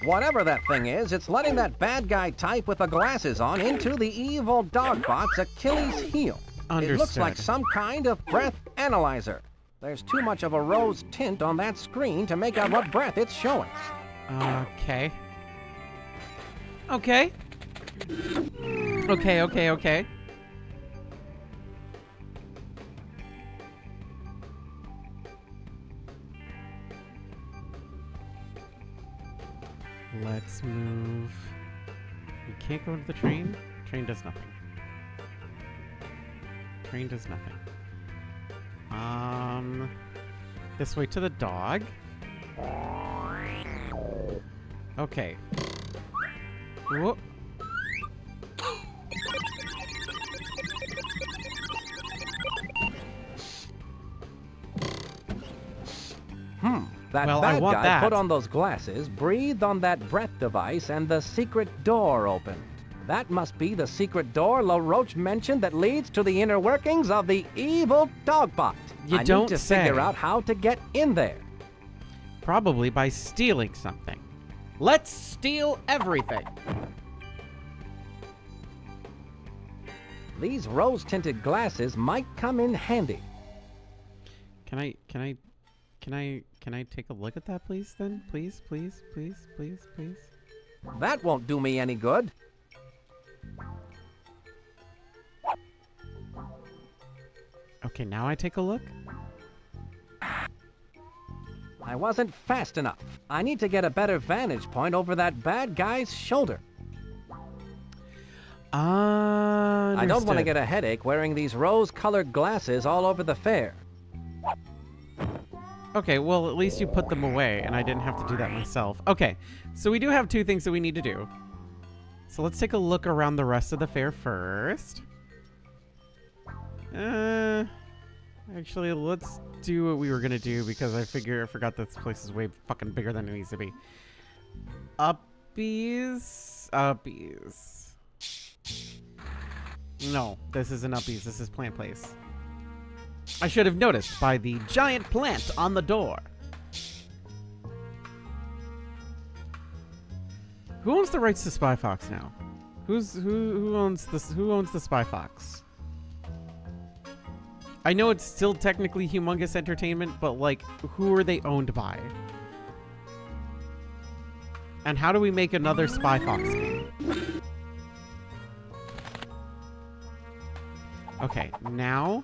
Whatever that thing is, it's letting that bad guy type with the glasses on into the evil dogbot's Achilles heel. It looks like Understood. some kind of breath analyzer. There's too much of a rose tint on that screen to make out what breath it's showing. Okay. Okay. Okay. Let's move. We can't go into the train. Train does nothing. Train does nothing. This way to the dog. Okay. Whoop. That Well, I bad want guy that. put on those glasses, breathed on that breath device, and the secret door opened. That must be the secret door LaRoche mentioned that leads to the inner workings of the evil dogbot. You I don't need to say. figure out how to get in there. Probably by stealing something. Let's steal everything. These rose-tinted glasses might come in handy. Can I take a look at that, please? Then, please. That won't do me any good. Okay, now I take a look. I wasn't fast enough. I need to get a better vantage point over that bad guy's shoulder. I don't want to get a headache wearing these rose-colored glasses all over the fair. Okay, well, at least you put them away, and I didn't have to do that myself. Okay, so we do have two things that we need to do. So let's take a look around the rest of the fair first. Actually, let's do what we were gonna do because I forgot this place is way fucking bigger than it needs to be. Uppies. No, this isn't Uppies. This is Plant Place. I should have noticed by the giant plant on the door. Who owns the rights to Spy Fox now? Who owns this? Who owns the Spy Fox? I know it's still technically Humongous Entertainment, but like, who are they owned by? And how do we make another Spy Fox game? Okay, now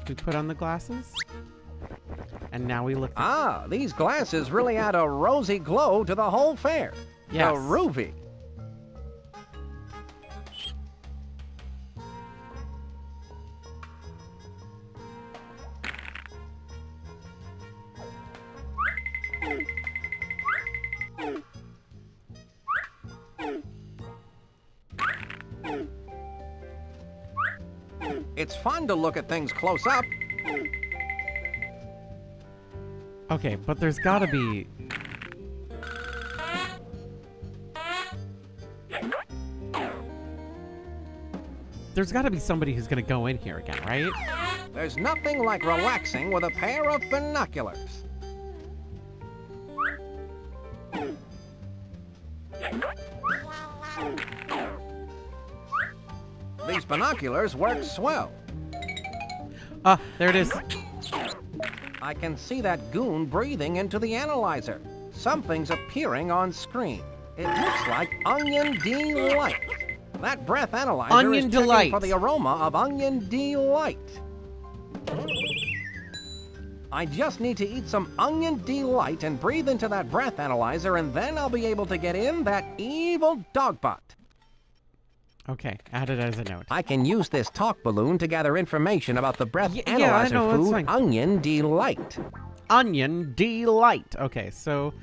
we put on the glasses, and now we look. Ah, these glasses really add a rosy glow to the whole fair. Yes. The Ruby. It's fun to look at things close up. Okay, but there's gotta be. There's gotta be somebody who's gonna go in here again, right? There's nothing like relaxing with a pair of binoculars. These binoculars work swell. Ah, there it is. I can see that goon breathing into the analyzer. Something's appearing on screen. It looks like Onion Delight. That breath analyzer Onion is checking Delight. for the aroma of Onion Delight. I just need to eat some Onion Delight and breathe into that breath analyzer, and then I'll be able to get in that evil dogbot. Okay, add it as a note. I can use this talk balloon to gather information about the breath I analyzer know, that's food fine. Onion Delight. Onion Delight. Okay, so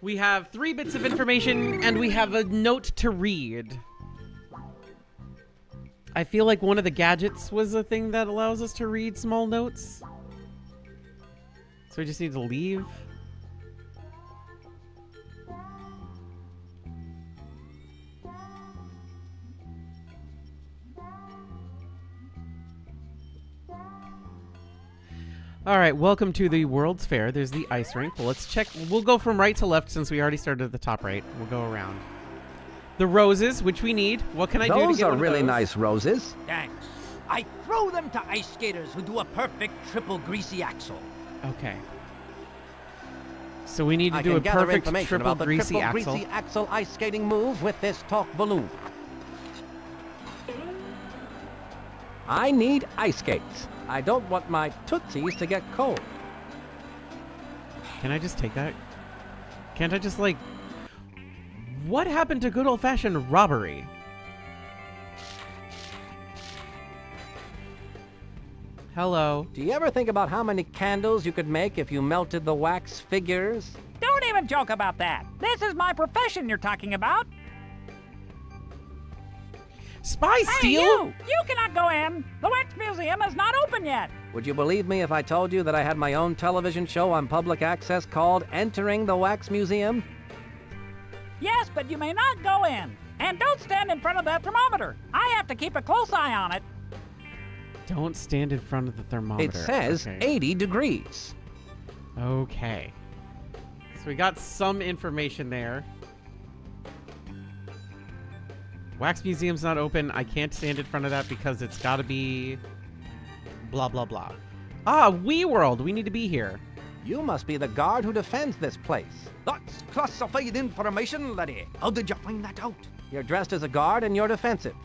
we have 3 bits of information and we have a note to read. I feel like one of the gadgets was a thing that allows us to read small notes. So we just need to leave. All right, welcome to the World's Fair. There's the ice rink. Well, let's check. We'll go from right to left since we already started at the top right. We'll go around. The roses, which we need. What can I do to get Those are one of really those? nice roses. Thanks. I throw them to ice skaters who do a perfect triple greasy axel. Okay. So we need to I do can a gather perfect information triple about the greasy triple axle. greasy axle ice skating move with this talk balloon. I need ice skates. I don't want my tootsies to get cold. Can I just take that? Can't I just like... What happened to good old-fashioned robbery? Hello. Do you ever think about how many candles you could make if you melted the wax figures? Don't even joke about that. This is my profession you're talking about. Spy Hey, steal? you cannot go in. The Wax Museum is not open yet. Would you believe me if I told you that I had my own television show on public access called Entering the Wax Museum? Yes, but you may not go in. And don't stand in front of that thermometer. I have to keep a close eye on it. Don't stand in front of the thermometer. It says Okay. 80 degrees. Okay. So we got some information there. Wax Museum's not open. I can't stand in front of that because it's got to be blah, blah, blah. Ah, WeWorld. We need to be here. You must be the guard who defends this place. That's classified information, laddie. How did you find that out? You're dressed as a guard and you're defensive.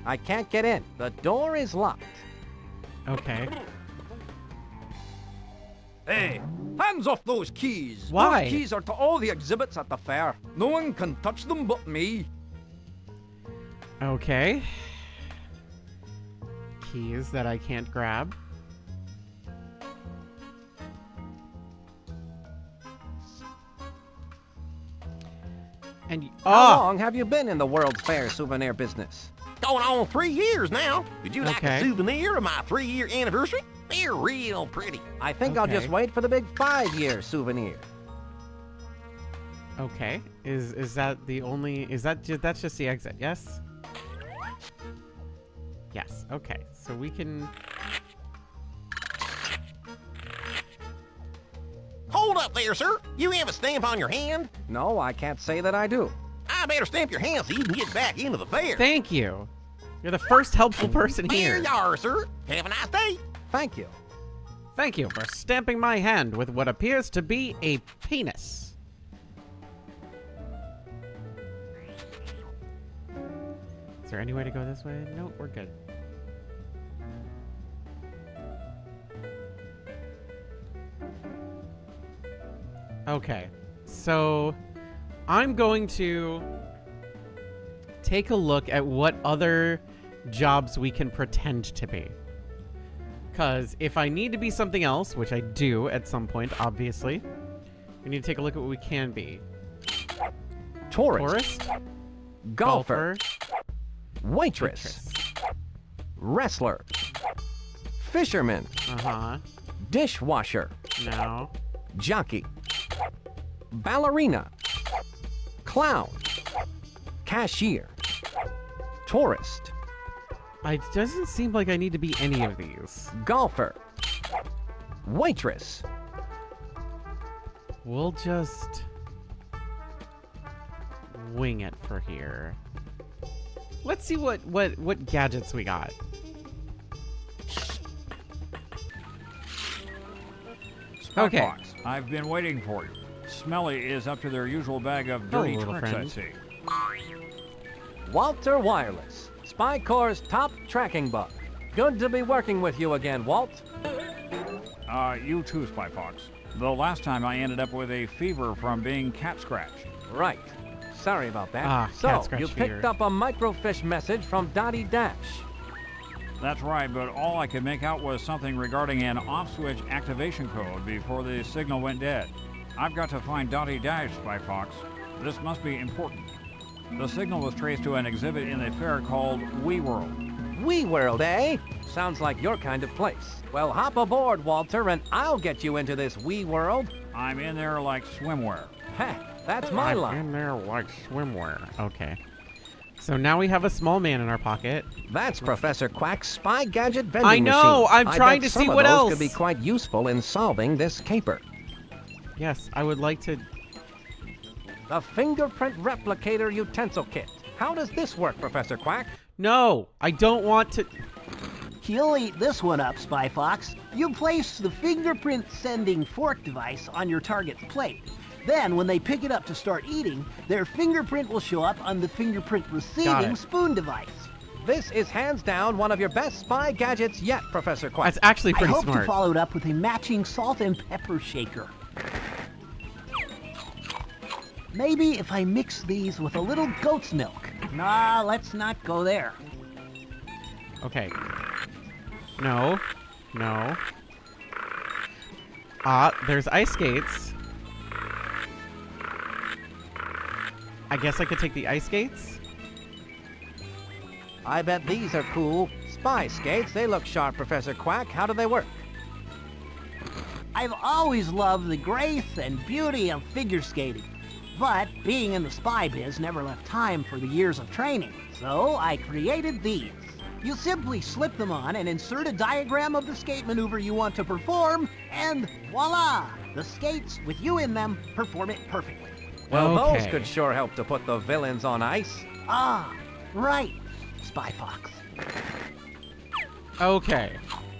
I can't get in. The door is locked. Okay. Hey, hands off those keys. Why? Those keys are to all the exhibits at the fair. No one can touch them but me. Okay. Keys that I can't grab. And How long have you been in the World's Fair souvenir business? Going on 3 years now. Would you like Okay. a souvenir of my 3-year anniversary? They're real pretty. I think I'll just Okay. wait for the big 5-year souvenir. Okay. Is that the only? Is that that's just the exit? Yes. Yes. Okay. So we can. Hold up there, sir. You have a stamp on your hand? No, I can't say that I do. I better stamp your hand so you can get back into the fair. Thank you. You're the first helpful person There here. you are, sir. Have a nice day. Thank you. Thank you for stamping my hand with what appears to be a penis. Is there any way to go this way? No, we're good. Okay, so I'm going to take a look at what other jobs we can pretend to be. Because if I need to be something else, which I do at some point, obviously, we need to take a look at what we can be. Tourist. Tourist, Golfer. Waitress. waitress. Wrestler. Fisherman. Uh-huh. Dishwasher. No. Jockey. Ballerina. Clown. Cashier. Tourist. It doesn't seem like I need to be any of these. Golfer. Waitress. We'll just wing it for here. Let's see what gadgets we got. Okay. Fox, I've been waiting for you. Smelly is up to their usual bag of dirty Hello, little tricks, I friend. see. Walter Wireless. Spy Corps' top tracking bug. Good to be working with you again, Walt. You too, Spy Fox. The last time I ended up with a fever from being cat scratched. Right. Sorry about that. Ah, so, cat scratch you fever. picked up a microfiche message from Dottie Dash. That's right, but all I could make out was something regarding an off-switch activation code before the signal went dead. I've got to find Dottie Dash, Spy Fox. This must be important. The signal was traced to an exhibit in the fair called WeWorld. WeWorld, eh? Sounds like your kind of place. Well, hop aboard, Walter, and I'll get you into this WeWorld. I'm in there like swimwear. Heh, that's my I'm line. in there like swimwear. Okay. So now we have a small man in our pocket. That's Professor Quack's spy gadget vending I know! machine. I'm I trying bet to see some of what those else. could be quite useful in solving this caper. Yes, I would like to... The fingerprint replicator utensil kit. How does this work, Professor Quack? No! I don't want to... You'll eat this one up, Spy Fox. You place the fingerprint sending fork device on your target's plate. Then, when they pick it up to start eating, their fingerprint will show up on the fingerprint receiving spoon device. This is hands down one of your best spy gadgets yet, Professor Quack. That's actually pretty I hope smart. to follow it up with a matching salt and pepper shaker. Maybe if I mix these with a little goat's milk. Nah, let's not go there. Okay. No. No. There's ice skates. I guess I could take the ice skates? I bet these are cool. Spy skates, they look sharp, Professor Quack. How do they work? I've always loved the grace and beauty of figure skating. But being in the spy biz never left time for the years of training. So I created these. You simply slip them on and insert a diagram of the skate maneuver you want to perform, and voila! The skates, with you in them, perform it perfectly. Well, Okay. those could sure help to put the villains on ice. Ah, right, Spy Fox. Okay.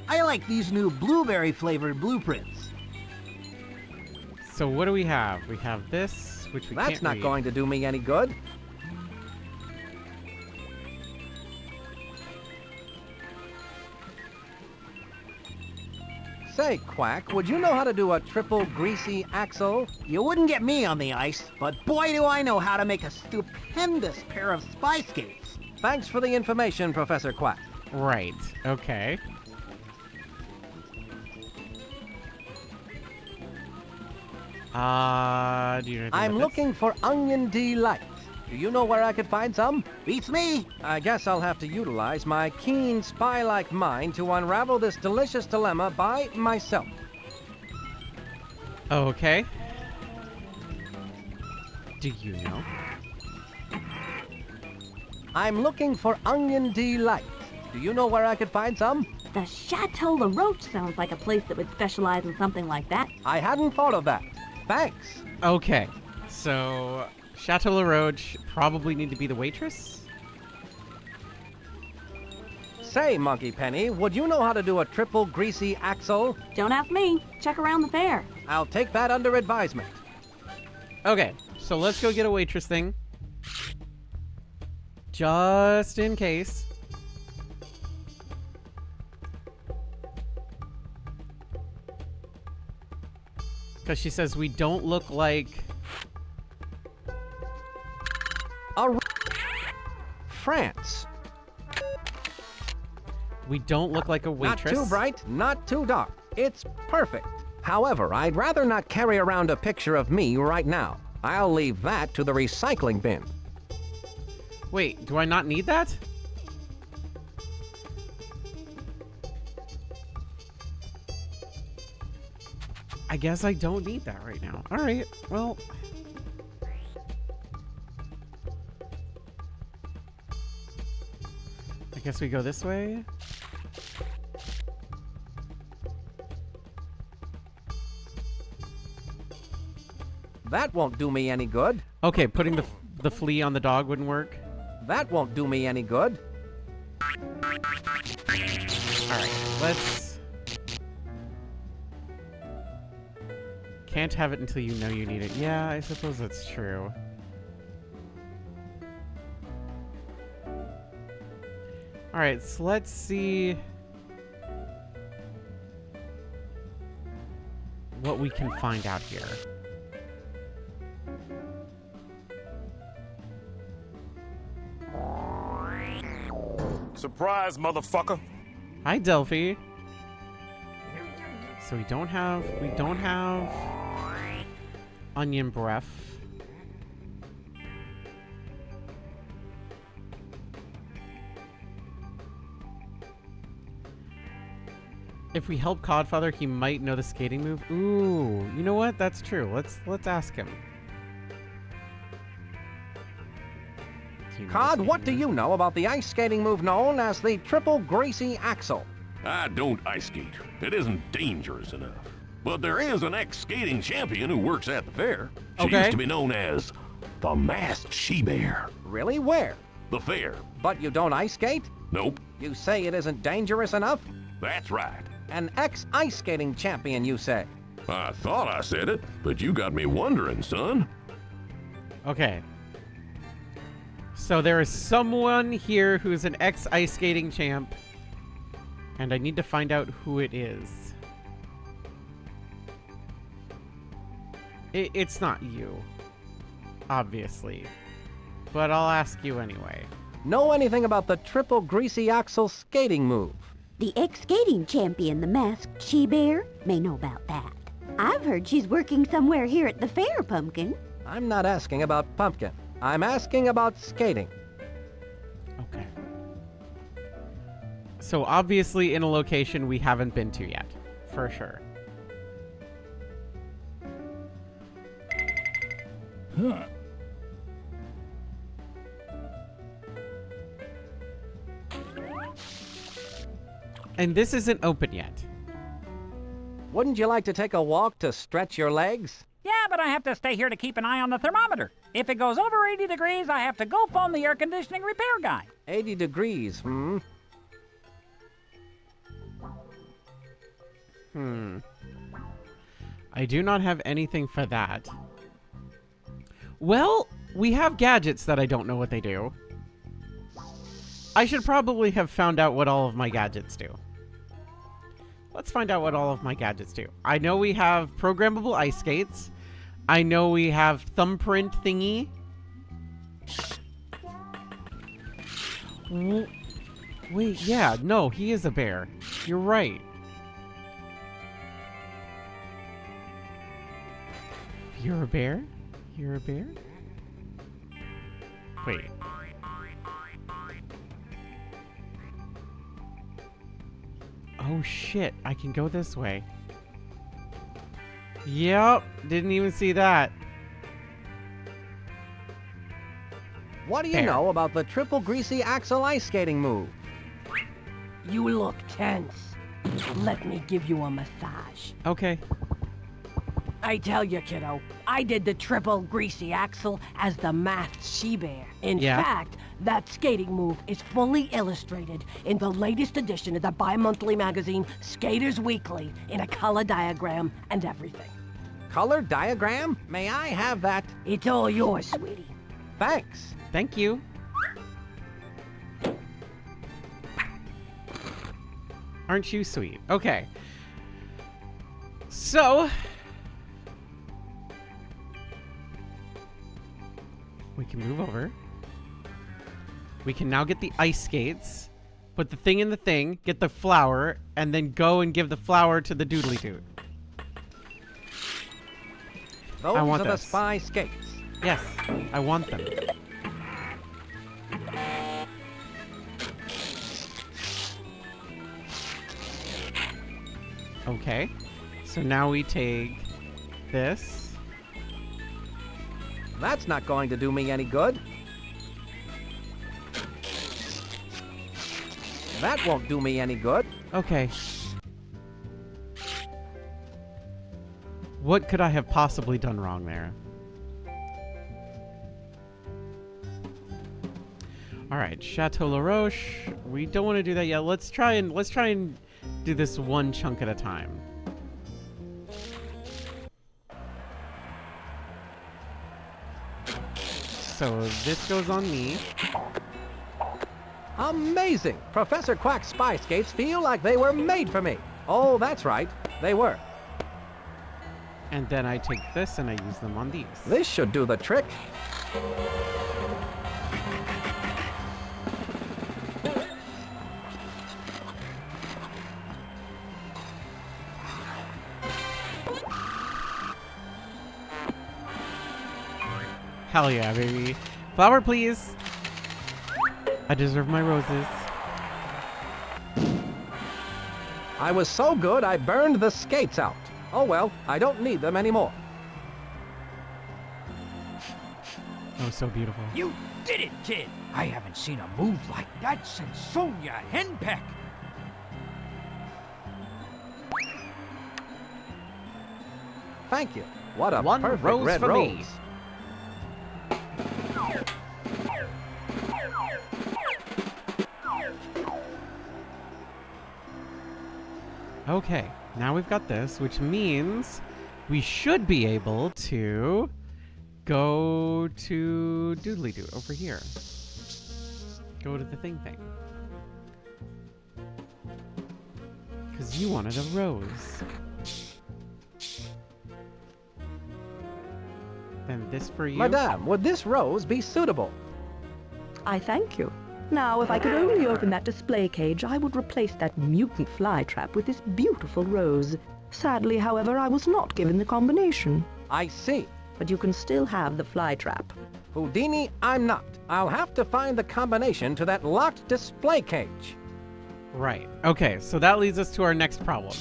I like these new blueberry-flavored blueprints. So what do we have? We have this, which we That's can't not read. going to do me any good. Say, Quack, would you know how to do a triple greasy axle? You wouldn't get me on the ice, but boy do I know how to make a stupendous pair of spy skates. Thanks for the information, Professor Quack. Right. Okay. Do you know anything I'm about looking for onion delight. Do you know where I could find some? Beats me. I guess I'll have to utilize my keen spy-like mind to unravel this delicious dilemma by myself. this? Okay. Do you know? I'm looking for onion delight. Do you know where I could find some? The Chateau La Roche sounds like a place that would specialize in something like that. I hadn't thought of that. Thanks. Okay. So, Chateau La Roche probably need to be the waitress? Say, Monkey Penny, would you know how to do a triple greasy axle? Don't ask me. Check around the fair. I'll take that under advisement. Okay. So let's go get a waitress thing. Just in case. Because she says we don't look like... France. We don't look like a waitress. Not too bright, not too dark. It's perfect. However, I'd rather not carry around a picture of me right now. I'll leave that to the recycling bin. Wait, do I not need that? I guess I don't need that right now. All right, well... I guess we go this way. That won't do me any good. Okay, putting the flea on the dog wouldn't work. That won't do me any good. Alright, let's... Can't have it until you know you need it. Yeah, I suppose that's true. Alright, so let's see... what we can find out here. Surprise, motherfucker. Hi, Delphi. So we don't have onion breath. If we help Codfather, he might know the skating move. Ooh, you know what? That's true. Let's ask him. Cod, what do you know about the ice skating move known as the triple greasy axle? I don't ice skate. It isn't dangerous enough. But there is an ex-skating champion who works at the fair. She used to be known as the Masked She-Bear. Really? Where? The fair. But you don't ice skate? Nope. You say it isn't dangerous enough? That's right. An ex-ice skating champion, you say? I thought I said it, but you got me wondering, son. Okay. So there is someone here who's an ex-ice skating champ. And I need to find out who it is. It's not you. Obviously. But I'll ask you anyway. Know anything about the triple greasy axle skating move? The ex-skating champion, the Masked She-Bear, may know about that. I've heard she's working somewhere here at the fair, Pumpkin. I'm not asking about Pumpkin. I'm asking about skating. Okay. So obviously in a location we haven't been to yet. For sure. Huh. And this isn't open yet. Wouldn't you like to take a walk to stretch your legs? Yeah, but I have to stay here to keep an eye on the thermometer. If it goes over 80 degrees, I have to go phone the air conditioning repair guy. 80 degrees, I do not have anything for that. Well, we have gadgets that I don't know what they do. I should probably have found out what all of my gadgets do. Let's find out what all of my gadgets do. I know we have programmable ice skates. I know we have thumbprint thingy. Wait, yeah, no, he is a bear. You're right. You're a bear? You're a bear? Wait. Oh shit, I can go this way. Yep, didn't even see that. What do you know about the triple greasy axle ice skating move? You look tense. Let me give you a massage. Okay. I tell you, kiddo, I did the triple greasy axle as the Masked She-Bear. In fact, that skating move is fully illustrated in the latest edition of the bi-monthly magazine Skaters Weekly in a color diagram and everything. Color diagram? May I have that? It's all yours, sweetie. Thanks. Thank you. Aren't you sweet? Okay. So... we can move over. We can now get the ice skates, put the thing in the thing, get the flower, and then go and give the flower to the doodly doot. Those are the spy skates. Yes, I want them. Okay, so now we take this. That's not going to do me any good. That won't do me any good. Okay. What could I have possibly done wrong there? All right, Chateau La Roche. We don't want to do that yet. Let's try and do this one chunk at a time. So this goes on me. Amazing! Professor Quack's spy skates feel like they were made for me. Oh, that's right. They were. And then I take this and I use them on these. This should do the trick. Hell yeah, baby. Flower, please. I deserve my roses. I was so good I burned the skates out. Oh well, I don't need them anymore. Oh, so beautiful. You did it, kid! I haven't seen a move like that since Sonia Henpeck. Thank you. What a One perfect rose red for rose. me. Okay, now we've got this, which means we should be able to go to Doodly Doo over here. Go to the thing. Because you wanted a rose. Then this for you. Madame, would this rose be suitable? I thank you. Now, if I could only open that display cage, I would replace that mutant flytrap with this beautiful rose. Sadly, however, I was not given the combination. I see. But you can still have the flytrap. Houdini, I'm not. I'll have to find the combination to that locked display cage. Right. Okay, so that leads us to our next problem.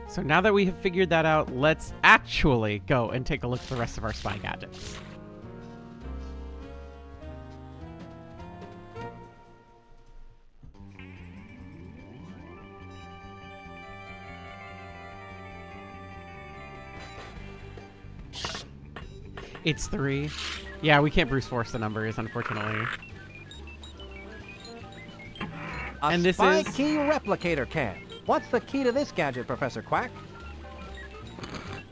So now that we have figured that out, let's actually go and take a look at the rest of our spy gadgets. It's 3. Yeah, we can't brute force the numbers, unfortunately. And this is key replicator can. What's the key to this gadget, Professor Quack?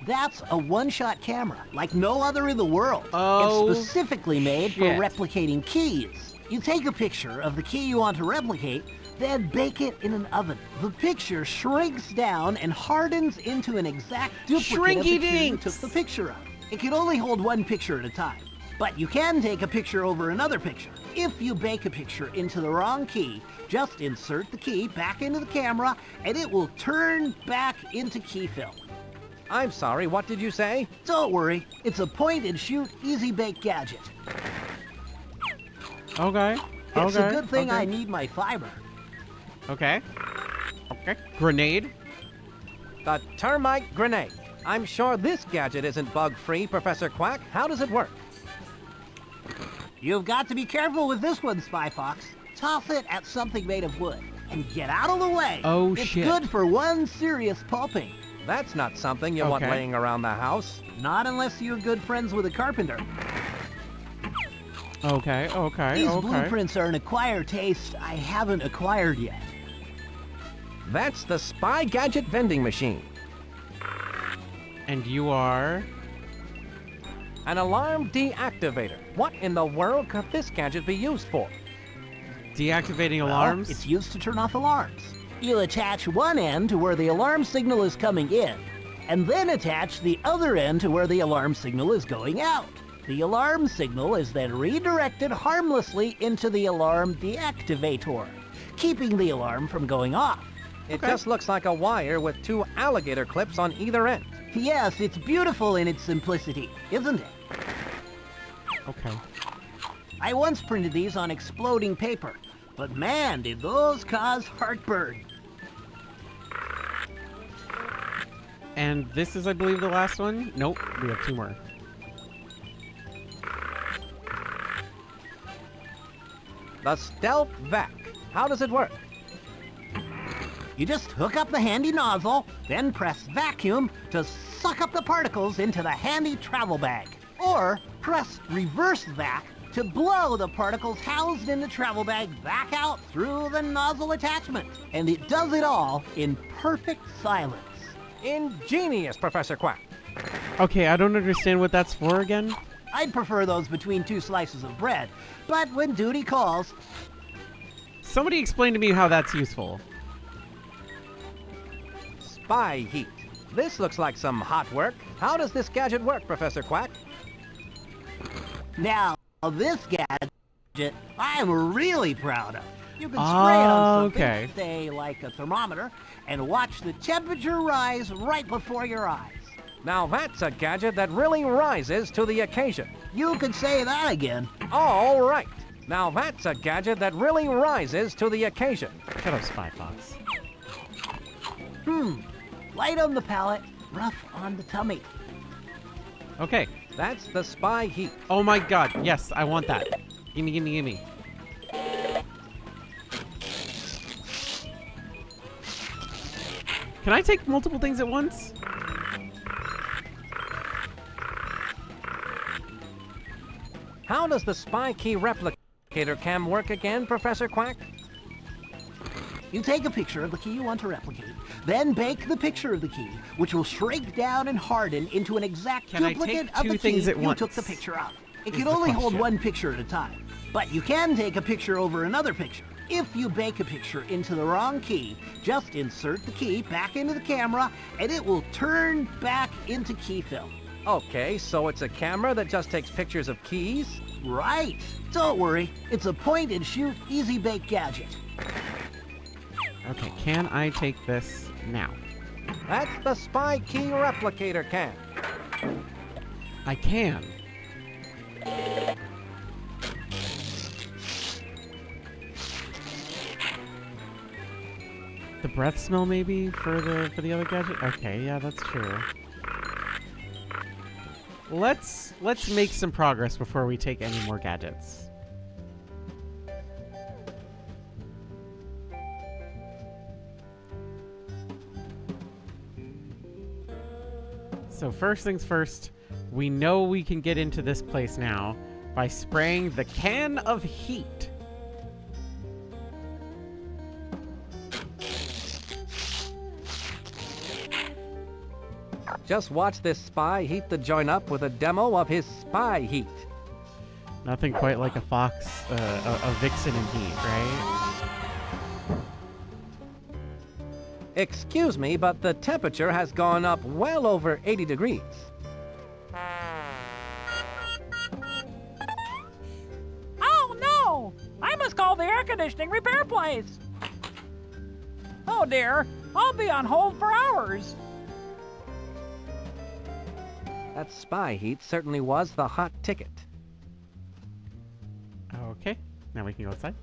That's a one-shot camera, like no other in the world. Oh, it's specifically made for shit. replicating keys. You take a picture of the key you want to replicate, then bake it in an oven. The picture shrinks down and hardens into an exact duplicate of the key you took the picture of. It can only hold one picture at a time, but you can take a picture over another picture. If you bake a picture into the wrong key, just insert the key back into the camera and it will turn back into key film. I'm sorry, what did you say? Don't worry, it's a point-and-shoot, easy-bake gadget. Okay. It's a good thing I need my fiber. Okay. Okay. Grenade. The termite grenade. I'm sure this gadget isn't bug-free, Professor Quack. How does it work? You've got to be careful with this one, Spy Fox. Toss it at something made of wood and get out of the way. Oh, it's shit. It's good for one serious pulping. That's not something you want laying around the house. Not unless you're good friends with a carpenter. Okay. These blueprints are an acquired taste I haven't acquired yet. That's the Spy Gadget vending machine. And you are... An alarm deactivator. What in the world could this gadget be used for? Deactivating alarms? Well, it's used to turn off alarms. You attach one end to where the alarm signal is coming in, and then attach the other end to where the alarm signal is going out. The alarm signal is then redirected harmlessly into the alarm deactivator, keeping the alarm from going off. It just looks like a wire with 2 alligator clips on either end. Yes, it's beautiful in its simplicity, isn't it? Okay. I once printed these on exploding paper, but man, did those cause heartburn. And this is, I believe, the last one? Nope, we have 2 more. The Stealth Vac. How does it work? You just hook up the handy nozzle, then press vacuum to suck up the particles into the handy travel bag. Or press reverse vac to blow the particles housed in the travel bag back out through the nozzle attachment. And it does it all in perfect silence. Ingenious, Professor Quack. Okay, I don't understand what that's for again. I'd prefer those between 2 slices of bread, but when duty calls... Somebody explain to me how that's useful. Spy heat. This looks like some hot work. How does this gadget work, Professor Quack? Now, this gadget, I'm really proud of. You can spray it on something, say like a thermometer, and watch the temperature rise right before your eyes. Now that's a gadget that really rises to the occasion. You could say that again. All right. Now that's a gadget that really rises to the occasion. Shut up, Spy Fox. Light on the palate, rough on the tummy. Okay. That's the spy heat. Oh my god, yes, I want that. Gimme, gimme, gimme. Can I take multiple things at once? How does the spy key replicator cam work again, Professor Quack? You take a picture of the key you want to replicate, then bake the picture of the key, which will shrink down and harden into an exact Can I duplicate take of two the key things at you once? took the picture of. It Is can the only hold question. one picture at a time, but you can take a picture over another picture. If you bake a picture into the wrong key, just insert the key back into the camera, and it will turn back into key film. Okay, so it's a camera that just takes pictures of keys? Right. Don't worry, it's a point-and-shoot, easy-bake gadget. Okay, can I take this now? That's the spy key replicator cam. I can. The breath smell maybe for the other gadget? Okay, yeah, that's true. Let's make some progress before we take any more gadgets. So first things first, we know we can get into this place now by spraying the can of heat. Just watch this spy heat the joint up with a demo of his spy heat. Nothing quite like a fox, a vixen in heat, right? Excuse me, but the temperature has gone up well over 80 degrees. Oh no! I must call the air conditioning repair place. Oh dear, I'll be on hold for hours. That spy heat certainly was the hot ticket. Okay, now we can go outside.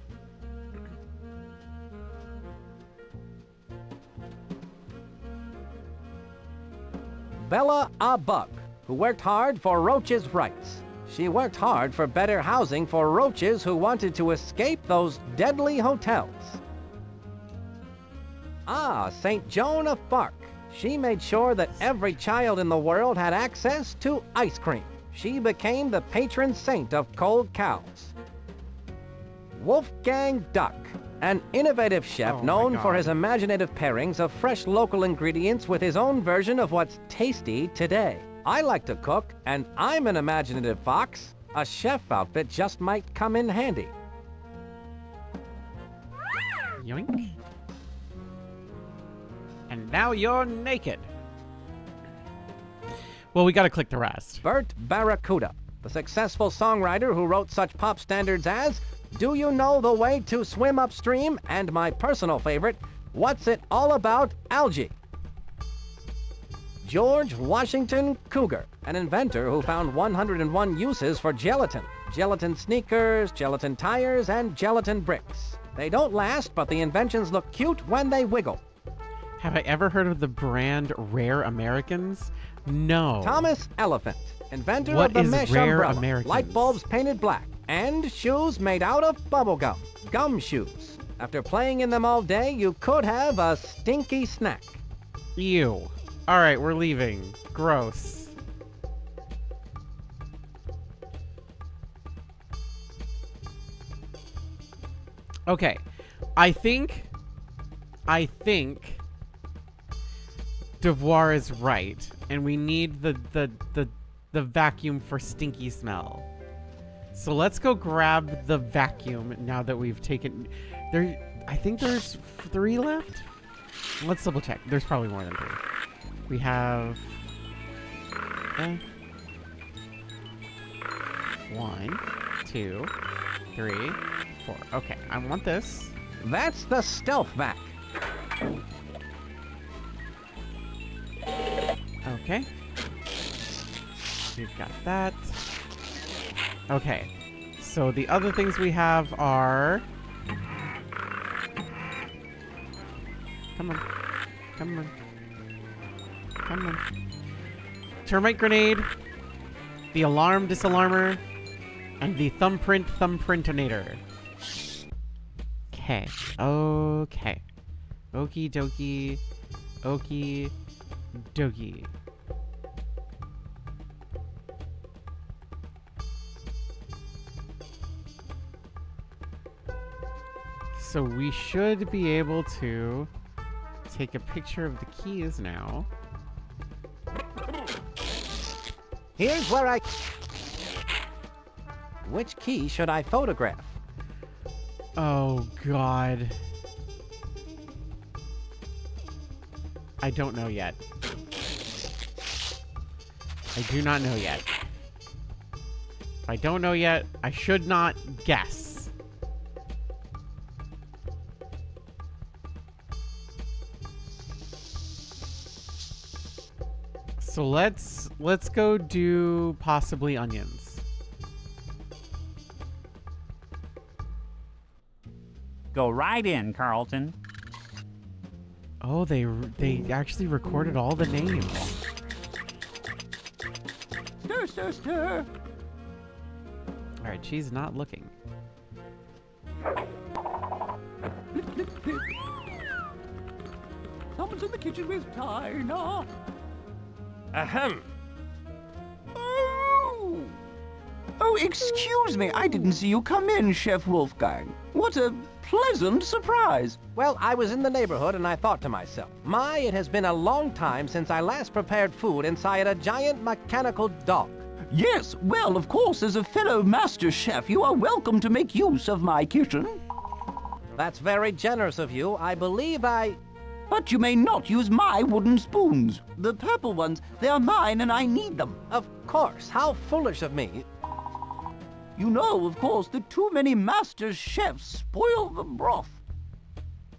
Bella a bug, who worked hard for roaches' rights. She worked hard for better housing for roaches who wanted to escape those deadly hotels. Ah, St. Joan of Arc. She made sure that every child in the world had access to ice cream. She became the patron saint of cold cows. Wolfgang Duck, an innovative chef known for his imaginative pairings of fresh local ingredients with his own version of what's tasty today. I like to cook, and I'm an imaginative fox. A chef outfit just might come in handy. Yoink. And now you're naked. Well, we gotta click the rest. Bert Barracuda, the successful songwriter who wrote such pop standards as Do You Know the Way to Swim Upstream? And my personal favorite, What's It All About, Algae? George Washington Cougar, an inventor who found 101 uses for gelatin. Gelatin sneakers, gelatin tires, and gelatin bricks. They don't last, but the inventions look cute when they wiggle. Have I ever heard of the brand Rare Americans? No. Thomas Elephant, inventor What of the is mesh Rare umbrella, Americans? light bulbs painted black, and shoes made out of bubble gum. Gum shoes. After playing in them all day, you could have a stinky snack. Ew. All right, we're leaving. Gross. Okay. I think Devoir is right, and we need the vacuum for stinky smell. So let's go grab the vacuum now that we've taken there. I think there's 3 left. Let's double check. There's probably more than 3. We have 1, 2, 3, 4. Okay, I want this. That's the stealth vac. Okay. We've got that. Okay. So the other things we have are... Come on. Come on. Come on. Termite grenade, the alarm disalarmer, and the thumbprintinator. Okay. Okay. Okie dokie. Okie dokie. So we should be able to take a picture of the keys now. Here's where I... Which key should I photograph? Oh, God. I don't know yet. I do not know yet. If I don't know yet, I should not guess. So let's go do possibly onions. Go right in, Carlton. Oh, they actually recorded all the names. Stir, stir, stir. All right, she's not looking. Someone's in the kitchen with Tina. Ahem. Oh, excuse me. I didn't see you come in, Chef Wolfgang. What a pleasant surprise. Well, I was in the neighborhood and I thought to myself, my, it has been a long time since I last prepared food inside a giant mechanical dog. Yes, well, of course, as a fellow master chef, you are welcome to make use of my kitchen. That's very generous of you. I believe But you may not use my wooden spoons. The purple ones, they are mine and I need them. Of course. How foolish of me. You know, of course, that too many master chefs spoil the broth.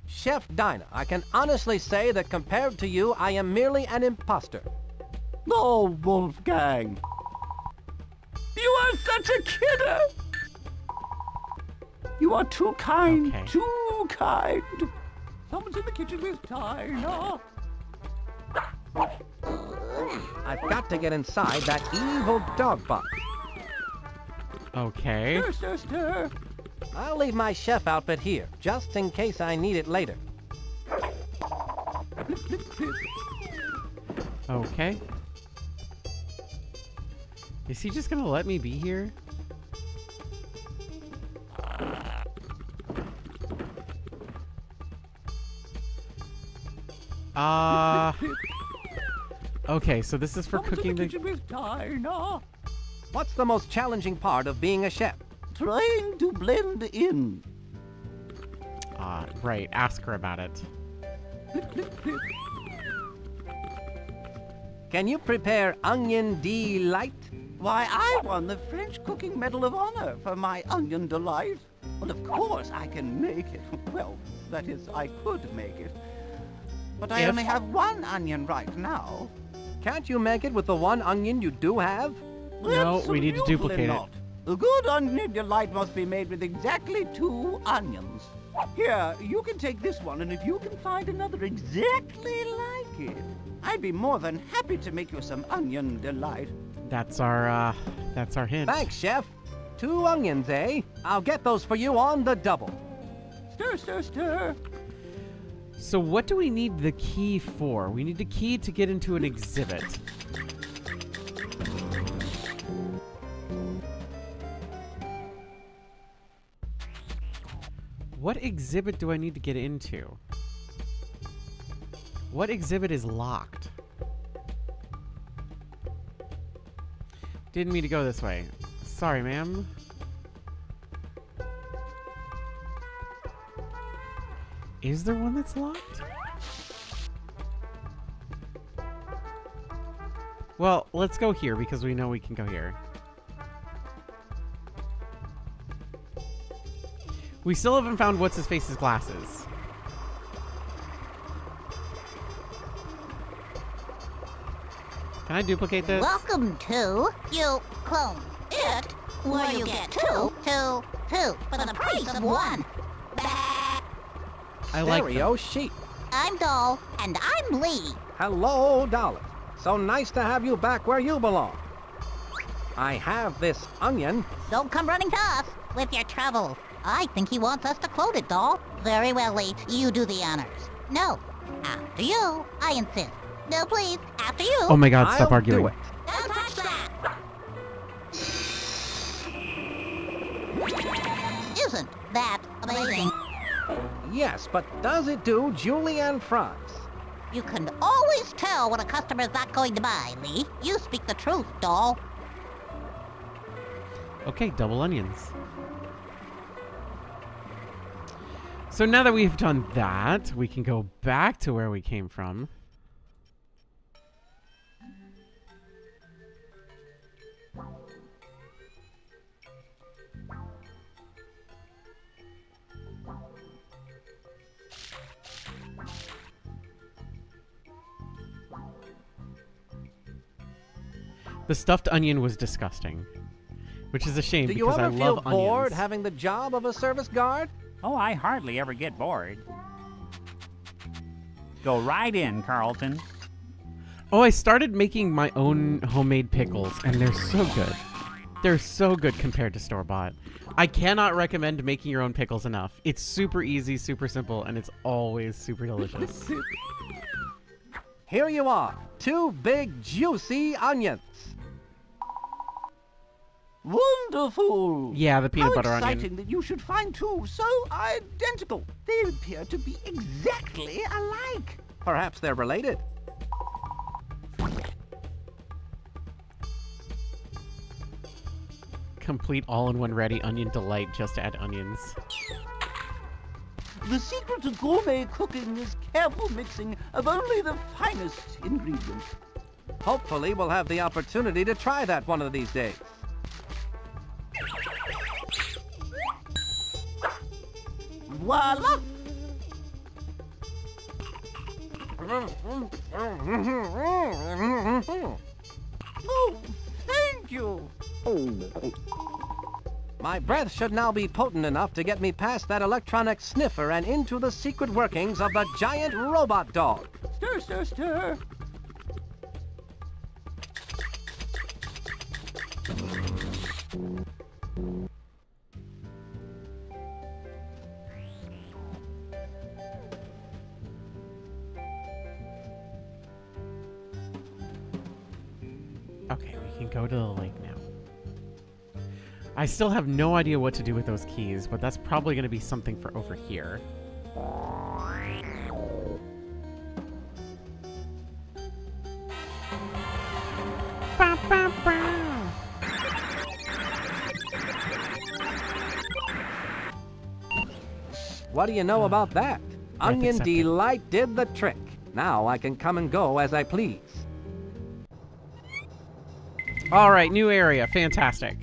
Chef Dinah, I can honestly say that compared to you, I am merely an imposter. Oh, Wolfgang. You are such a kidder. You are too kind, Okay. too kind. Someone's in the kitchen with Tina. I've got to get inside that evil dog box. Okay. Stir, stir, stir. I'll leave my chef outfit here, just in case I need it later. Okay. Is he just gonna let me be here? Okay, so this is for Someone's cooking in the the... kitchen with Tina. What's the most challenging part of being a chef? Trying to blend in. Right, ask her about it. Can you prepare onion delight? Why, I won the French Cooking Medal of Honor for my onion delight. Well, of course I can make it. Well, that is, I could make it. But I only have one onion right now. Can't you make it with the one onion you do have? No, we need to duplicate not. A good onion delight must be made with exactly 2 onions. Here, you can take this one, and if you can find another exactly like it, I'd be more than happy to make you some onion delight. That's our hint. Thanks, Chef. 2 onions, eh? I'll get those for you on the double. Stir, stir, stir. So what do we need the key for? We need the key to get into an exhibit. What exhibit do I need to get into? What exhibit is locked? Didn't mean to go this way. Sorry, ma'am. Is there one that's locked? Well, let's go here because we know we can go here. We still haven't found what's-his-face's glasses. Can I duplicate this? Welcome to you clone it, where you get two for the price of one. I like Stereo sheep. I'm Doll, and I'm Lee. Hello, Dolly. So nice to have you back where you belong. I have this onion. Don't come running to us with your trouble. I think he wants us to clone it, Doll. Very well, Lee. You do the honors. No. After you, I insist. No, please. After you. Oh my god, stop I'll arguing. do it. Don't touch that. Isn't that amazing? Yes, but does it do julienne fries? You can always tell when a customer's not going to buy, Lee. You speak the truth, Doll. Okay, double onions. So now that we've done that, we can go back to where we came from. The stuffed onion was disgusting, which is a shame Do you because I ever feel love bored onions. having the job of a service guard? Oh, I hardly ever get bored. Go right in, Carlton. Oh, I started making my own homemade pickles, and they're so good. They're so good compared to store-bought. I cannot recommend making your own pickles enough. It's super easy, super simple, and it's always super delicious. Here you are, 2 big juicy onions. Wonderful! Yeah, the peanut butter How onion. exciting that you should find two so identical. They appear to be exactly alike. Perhaps they're related. Complete all-in-one ready onion delight, just add onions. The secret to gourmet cooking is careful mixing of only the finest ingredients. Hopefully we'll have the opportunity to try that one of these days. Voila! Oh, thank you! My breath should now be potent enough to get me past that electronic sniffer and into the secret workings of the giant robot dog. Stir, stir, stir. Okay, we can go to the lake now. I still have no idea what to do with those keys, but that's probably going to be something for over here. Ba, ba, ba. What do you know about that? Onion accepted. Delight did the trick. Now I can come and go as I please. All right, new area. Fantastic.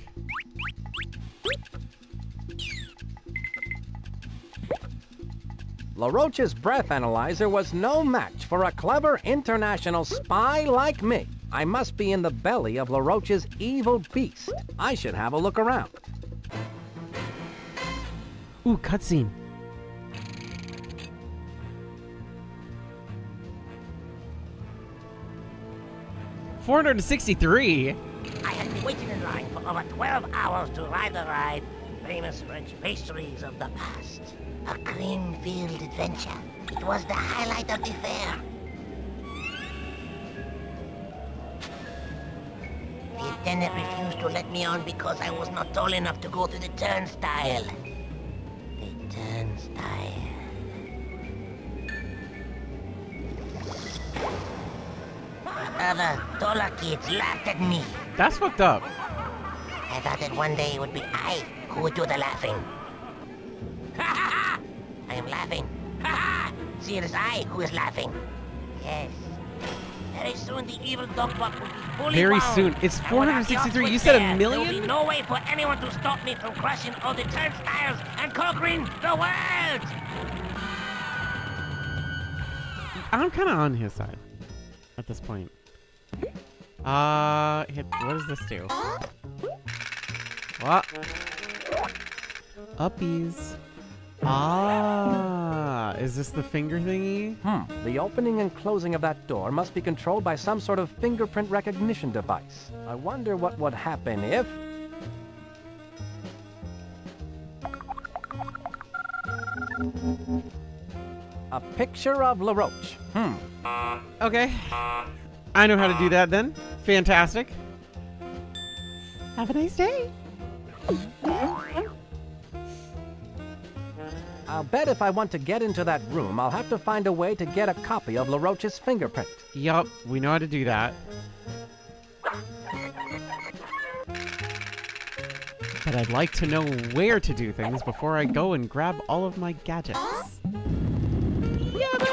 LaRoche's breath analyzer was no match for a clever international spy like me. I must be in the belly of LaRoche's evil beast. I should have a look around. Ooh, cutscene. $463. I had been waiting in line for over 12 hours to ride the ride. Famous French pastries of the past. A cream-filled adventure. It was the highlight of the fair. The attendant refused to let me on because I was not tall enough to go through the turnstile. The turnstile. The other taller kids laughed at me. That's fucked up. I thought that one day it would be I who would do the laughing. I am laughing. See, it is I who is laughing. Yes. Very soon the evil dog buck will be fully Very wound. soon. It's And without the 463. You Oxford said a Fair, million? There will be no way for anyone to stop me from crushing all the turnstiles and conquering the world. I'm kind of on his side at this point. What does this do? What? Uppies. Ah, is this the finger thingy? The opening and closing of that door must be controlled by some sort of fingerprint recognition device. I wonder what would happen if... A picture of LaRoche. Okay. I know how to do that then. Fantastic. Have a nice day. I'll bet if I want to get into that room, I'll have to find a way to get a copy of LaRoche's fingerprint. Yup, we know how to do that. But I'd like to know where to do things before I go and grab all of my gadgets. Yummy!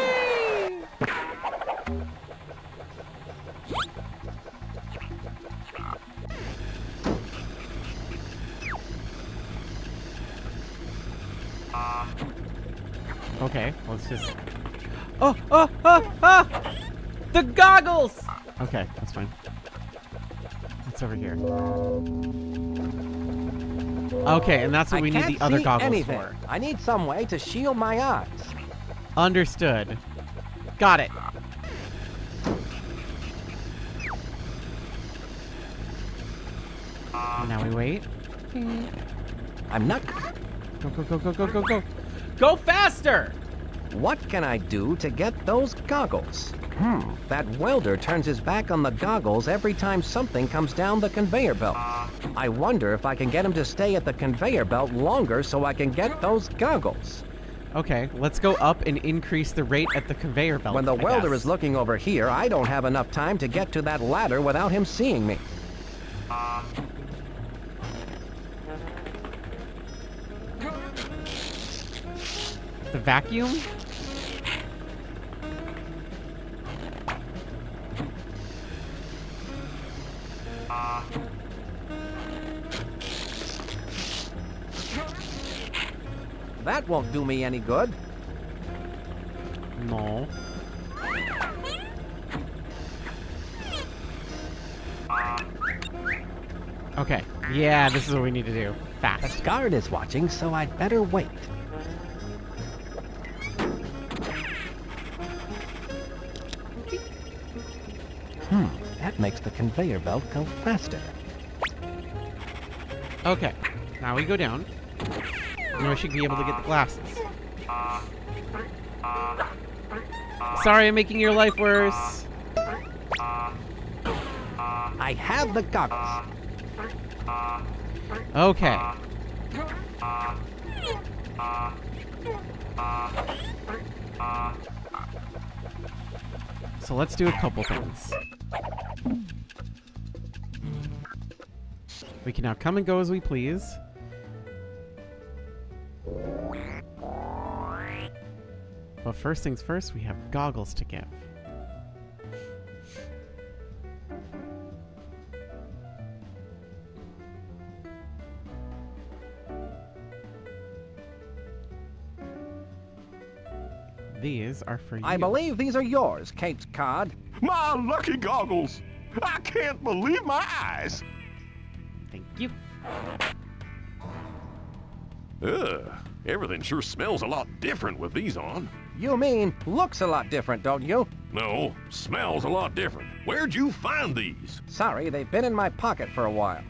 Okay, let's just... Oh! The goggles! Okay, that's fine. What's over here? Okay, and that's what we need the other goggles for. I need some way to shield my eyes. Understood. Got it. Now we wait. I'm not... Go. Go faster! What can I do to get those goggles? That welder turns his back on the goggles every time something comes down the conveyor belt. I wonder if I can get him to stay at the conveyor belt longer so I can get those goggles. Okay, let's go up and increase the rate at the conveyor belt. When the welder is looking over here, I don't have enough time to get to that ladder without him seeing me. The vacuum? That won't do me any good. No. Okay. Yeah, this is what we need to do. Fast. The guard is watching, so I'd better wait. That makes the conveyor belt go faster. Okay. Now we go down. And we should be able to get the glasses. Sorry, I'm making your life worse. I have the goggles. Okay. So let's do a couple things. We can now come and go as we please. But first things first, we have goggles to give. These are for you. I believe these are yours, Caped Cod. My lucky goggles! I can't believe my eyes! Thank you. Ugh, everything sure smells a lot different with these on. You mean looks a lot different, don't you? No, smells a lot different. Where'd you find these? Sorry, they've been in my pocket for a while.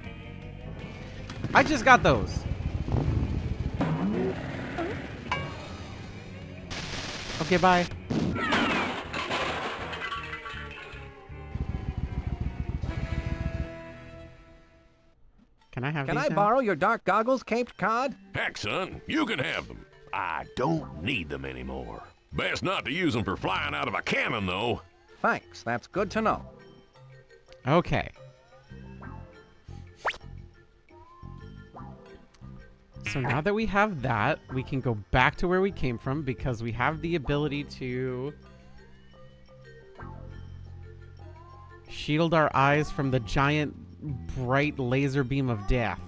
I just got those. Okay, bye. Can I have these Can I now? borrow your dark goggles, Caped Cod? Heck, son, you can have them. I don't need them anymore. Best not to use them for flying out of a cannon, though. Thanks, that's good to know. Okay. So now that we have that, we can go back to where we came from because we have the ability to shield our eyes from the giant bright laser beam of death.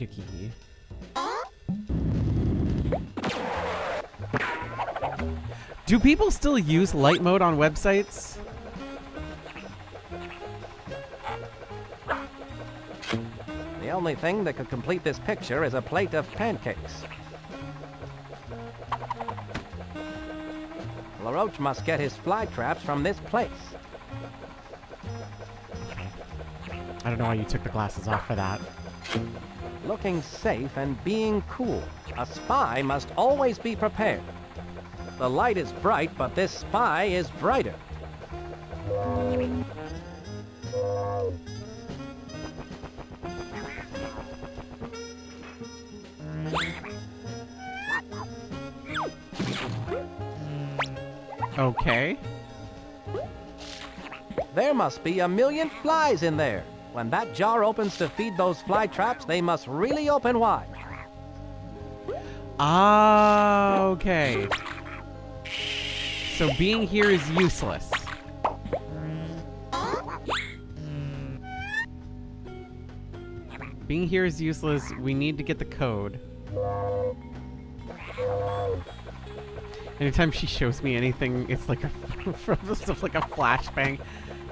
need a key. Do people still use light mode on websites? The only thing that could complete this picture is a plate of pancakes. LaRoche must get his fly traps from this place. I don't know why you took the glasses off for that. Looking safe and being cool. A spy must always be prepared. The light is bright, but this spy is brighter. Okay. There must be a million flies in there. When that jar opens to feed those fly traps, they must really open wide. Ah, okay. So being here is useless. Being here is useless. We need to get the code. Anytime she shows me anything, it's like a from stuff like a flashbang.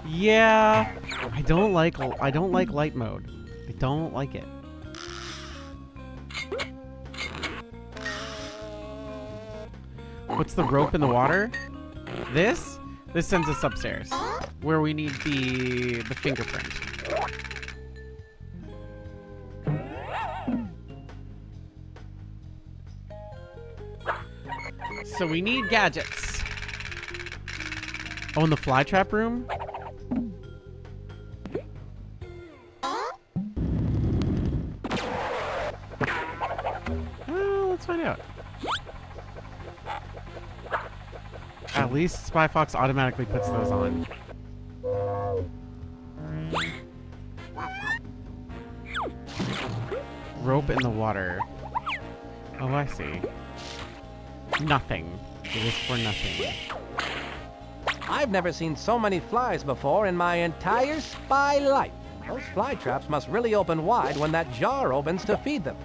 Yeah, I don't like light mode. I don't like it. What's the rope in the water? This sends us upstairs, where we need the fingerprint. So we need gadgets. Oh, in the fly trap room? Let's find out. At least Spy Fox automatically puts those on. Rope in the water. Oh, I see. Nothing. It is for nothing. I've never seen so many flies before in my entire spy life. Those fly traps must really open wide when that jar opens to feed them.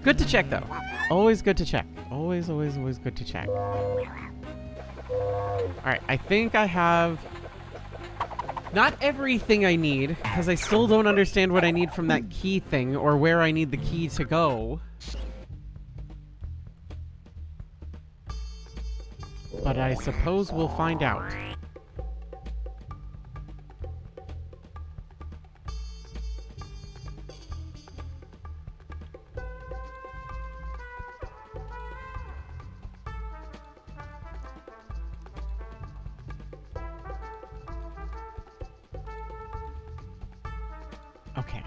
Good to check, though. Always good to check. Always, always, always good to check. Alright, I think I have... not everything I need, because I still don't understand what I need from that key thing, or where I need the key to go. But I suppose we'll find out. Okay.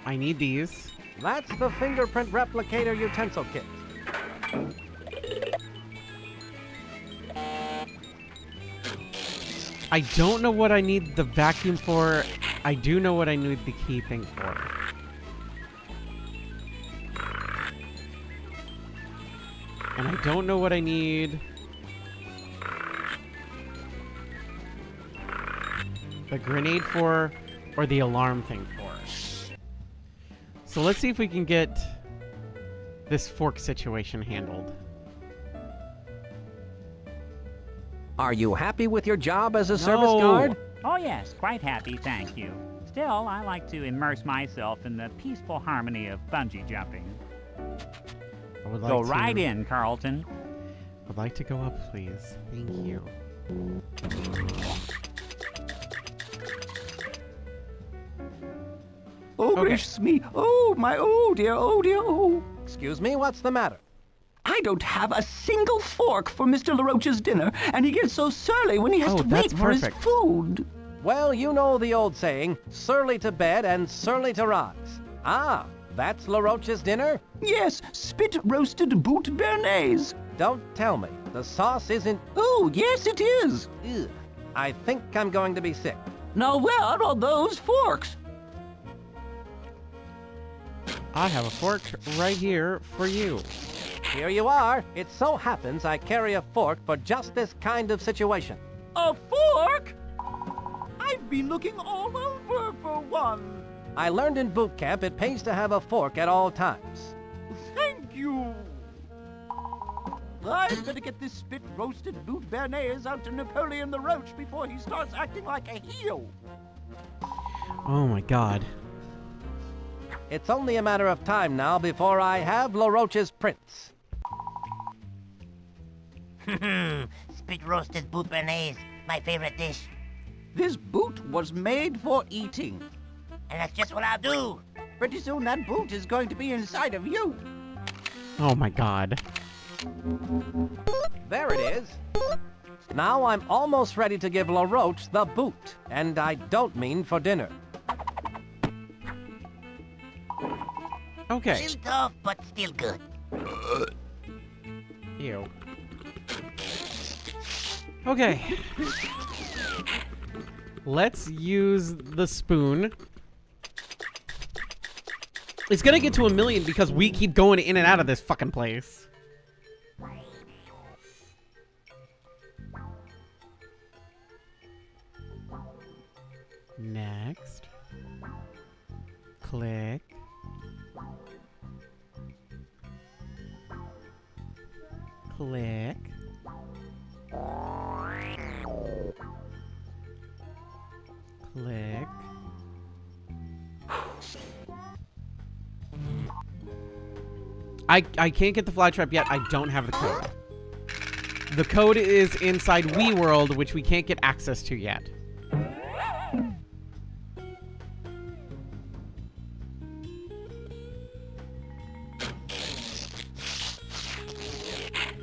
I need these. That's the fingerprint replicator utensil kit. I don't know what I need the vacuum for. I do know what I need the key thing for. And I don't know what I need the grenade for or the alarm thing for. So let's see if we can get this fork situation handled. Are you happy with your job as a service guard? Oh yes, quite happy, thank you. Still, I like to immerse myself in the peaceful harmony of bungee jumping. I would like Go to, right in, Carlton. I'd like to go up, please. Thank you. Oh, gracious me. Oh, my, oh dear, oh. Excuse me, what's the matter? I don't have a single fork for Mr. LaRoche's dinner, and he gets so surly when he has to wait for his food. Well, you know the old saying, surly to bed and surly to rise. Ah, that's LaRoche's dinner? Yes, spit roasted boot béarnaise. Don't tell me. The sauce isn't... Oh, yes it is. Ugh. I think I'm going to be sick. Now where are those forks? I have a fork right here for you. Here you are. It so happens I carry a fork for just this kind of situation. A fork? I've been looking all over for one. I learned in boot camp it pays to have a fork at all times. Thank you. I'd better get this spit-roasted boot béarnaise out to Napoleon the Roach before he starts acting like a heel. Oh my god. It's only a matter of time now before I have LaRoche's prints. Spit roasted boot béarnaise, my favorite dish. This boot was made for eating. And that's just what I'll do. Pretty soon that boot is going to be inside of you. Oh my god. There it is. Now I'm almost ready to give LaRoche the boot, and I don't mean for dinner. Okay. A little tough, but still good. Ew. Okay. Let's use the spoon. It's gonna get to 1,000,000 because we keep going in and out of this fucking place. Next. Click. Click. Click. I can't get the fly trap yet. I don't have the code. The code is inside WeWorld, which we can't get access to yet.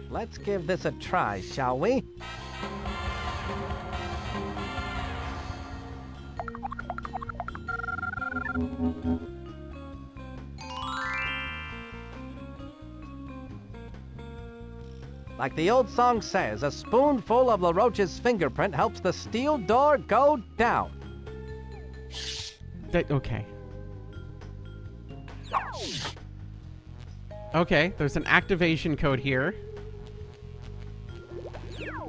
Let's give this a try, shall we? Like the old song says, a spoonful of LaRoche's fingerprint helps the steel door go down. Okay. Okay, there's an activation code here.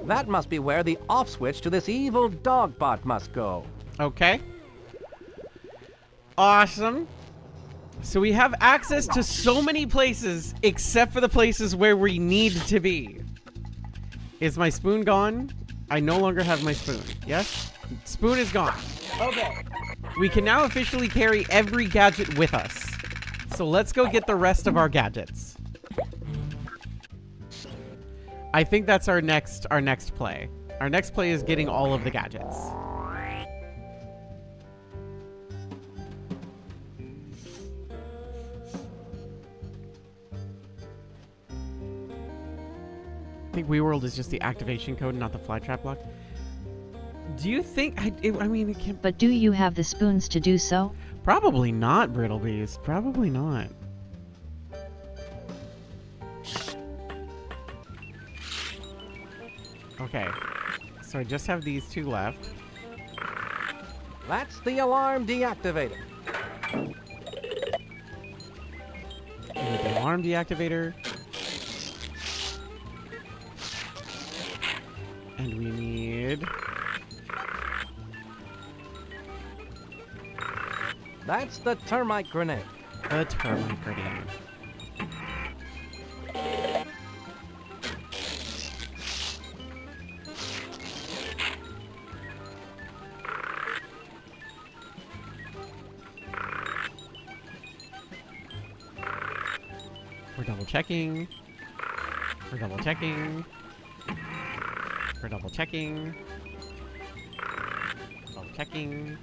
That must be where the off switch to this evil dog bot must go. Okay. Awesome. So we have access to so many places except for the places where we need to be. Is my spoon gone? I no longer have my spoon. Yes? Spoon is gone. Okay. We can now officially carry every gadget with us. So let's go get the rest of our gadgets. I think that's our next play. Our next play is getting all of the gadgets. I think WeWorld is just the activation code, not the flytrap lock. Do you think I mean it can't. But do you have the spoons to do so? Probably not, Brittlebeast. Probably not. Okay, so I just have these two left. That's the alarm deactivator. We need the alarm deactivator. And we need... That's the termite grenade. The termite grenade. We're double checking. We're double checking. We're double checking. Double checking.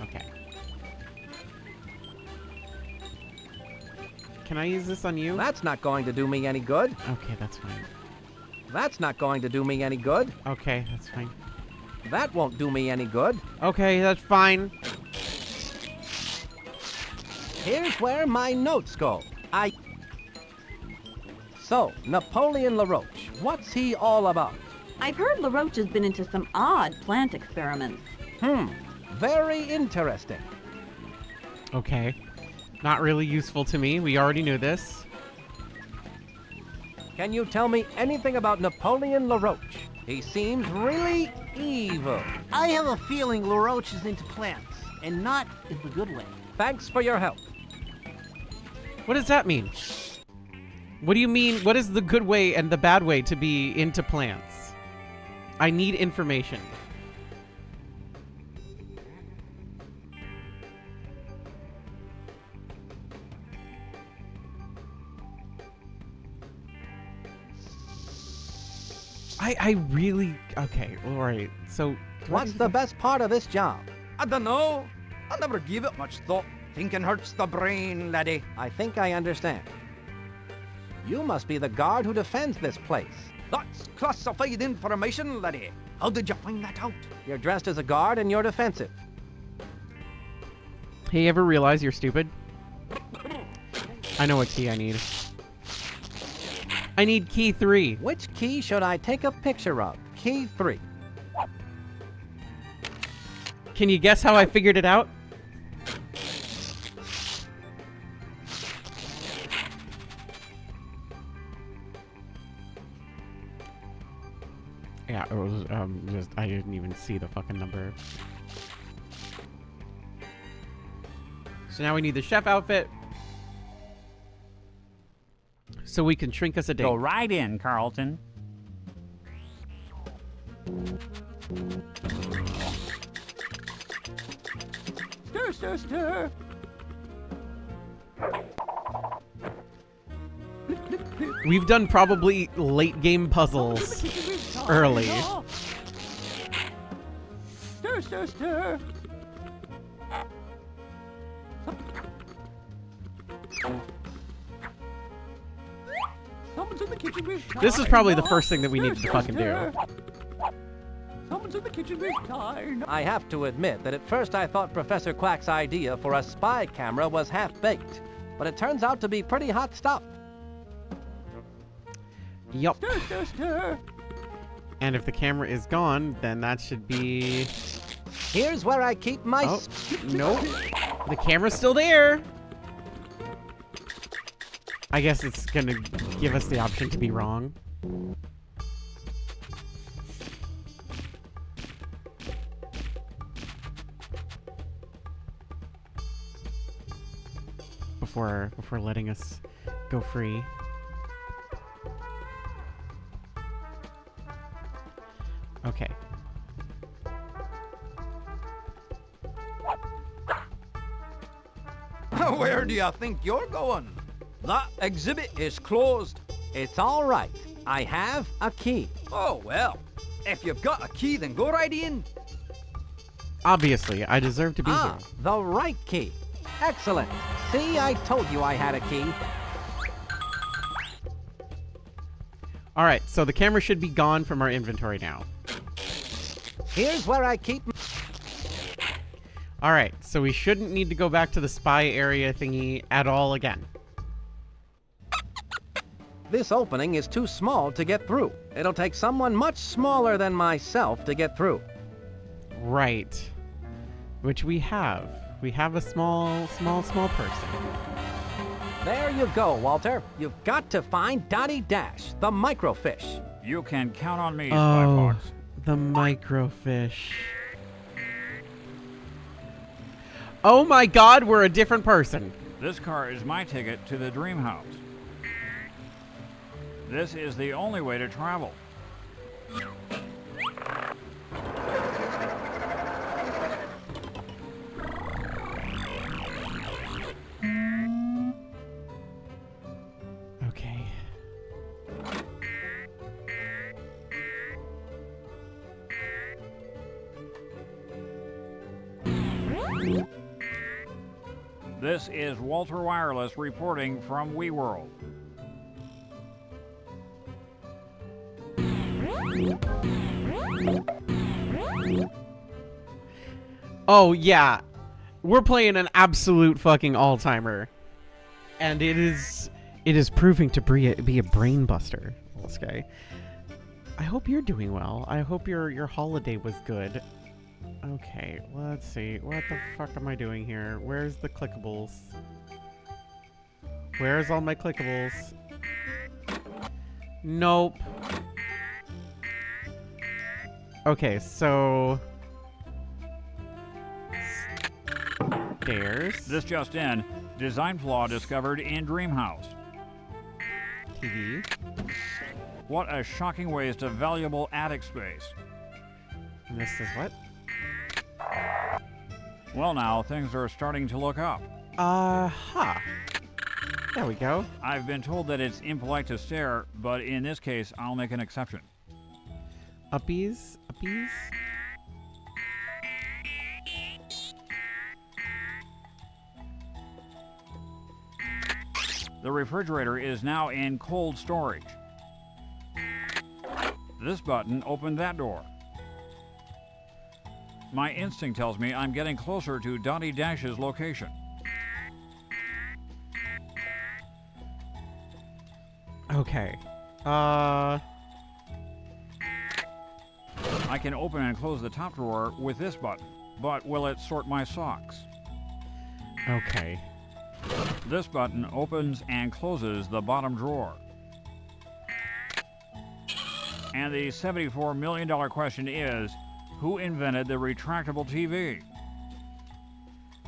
Okay. Can I use this on you? That's not going to do me any good. Okay, that's fine. That's not going to do me any good. Okay, that's fine. That won't do me any good. Okay, that's fine. Here's where my notes go. So, Napoleon LaRoche, what's he all about? I've heard LaRoche has been into some odd plant experiments. Very interesting. Okay. Not really useful to me. We already knew this. Can you tell me anything about Napoleon LaRoche? He seems really evil. I have a feeling LaRoche is into plants, and not in the good way. Thanks for your help. What does that mean? What do you mean? What is the good way and the bad way to be into plants? I need information. I really... Okay, alright. So... What's the best part of this job? I don't know. I never give it much thought. Thinking hurts the brain, laddie. I think I understand. You must be the guard who defends this place. That's classified information, laddie. How did you find that out? You're dressed as a guard and you're defensive. Hey, you ever realize you're stupid? I know what key I need. I need key 3. Which key should I take a picture of? Key 3. Can you guess how I figured it out? Yeah, it was just I didn't even see the fucking number. So now we need the chef outfit. So we can shrink us a date. Go right in, Carlton. Stir, stir, stir. We've done probably late game puzzles early. Stir, stir, stir. Someone's in the kitchen with time. This is probably the first thing that we needed to fucking do. Someone's in the kitchen with time. I have to admit that at first I thought Professor Quack's idea for a spy camera was half-baked, but it turns out to be pretty hot stuff. Yup. Stir, stir, stir. And if the camera is gone, then that should be... Here's where I keep my... Oh, nope. The camera's still there. I guess it's gonna give us the option to be wrong. Before letting us go free. Okay. Where do you think you're going? That exhibit is closed. It's all right. I have a key. Oh, well. If you've got a key, then go right in. Obviously, I deserve to be here. The right key. Excellent. See, I told you I had a key. All right, so the camera should be gone from our inventory now. Here's where I keep... All right, so we shouldn't need to go back to the spy area thingy at all again. This opening is too small to get through. It'll take someone much smaller than myself to get through. Right. Which we have. We have a small person. There you go, Walter. You've got to find Dottie Dash, the microfish. You can count on me, Oh, Spy Fox. the microfish. Oh my god, we're a different person. This car is my ticket to the dream house. This is the only way to travel. Okay. This is Walter Wireless reporting from WeWorld. Oh yeah, we're playing an absolute fucking all-timer, and it is proving to be a brain buster. This guy. I hope you're doing well. I hope your holiday was good. Okay, let's see. What the fuck am I doing here? Where's the clickables? Where's all my clickables? Nope. Okay, so... Stairs. This just in. Design flaw discovered in Dreamhouse. TV. What a shocking waste of valuable attic space. And this is what? Well now, things are starting to look up. There we go. I've been told that it's impolite to stare, but in this case, I'll make an exception. Uppies? Uppies? The refrigerator is now in cold storage. This button opened that door. My instinct tells me I'm getting closer to Dottie Dash's location. Okay. I can open and close the top drawer with this button, but will it sort my socks? Okay. This button opens and closes the bottom drawer. And the $74 million question is, who invented the retractable TV?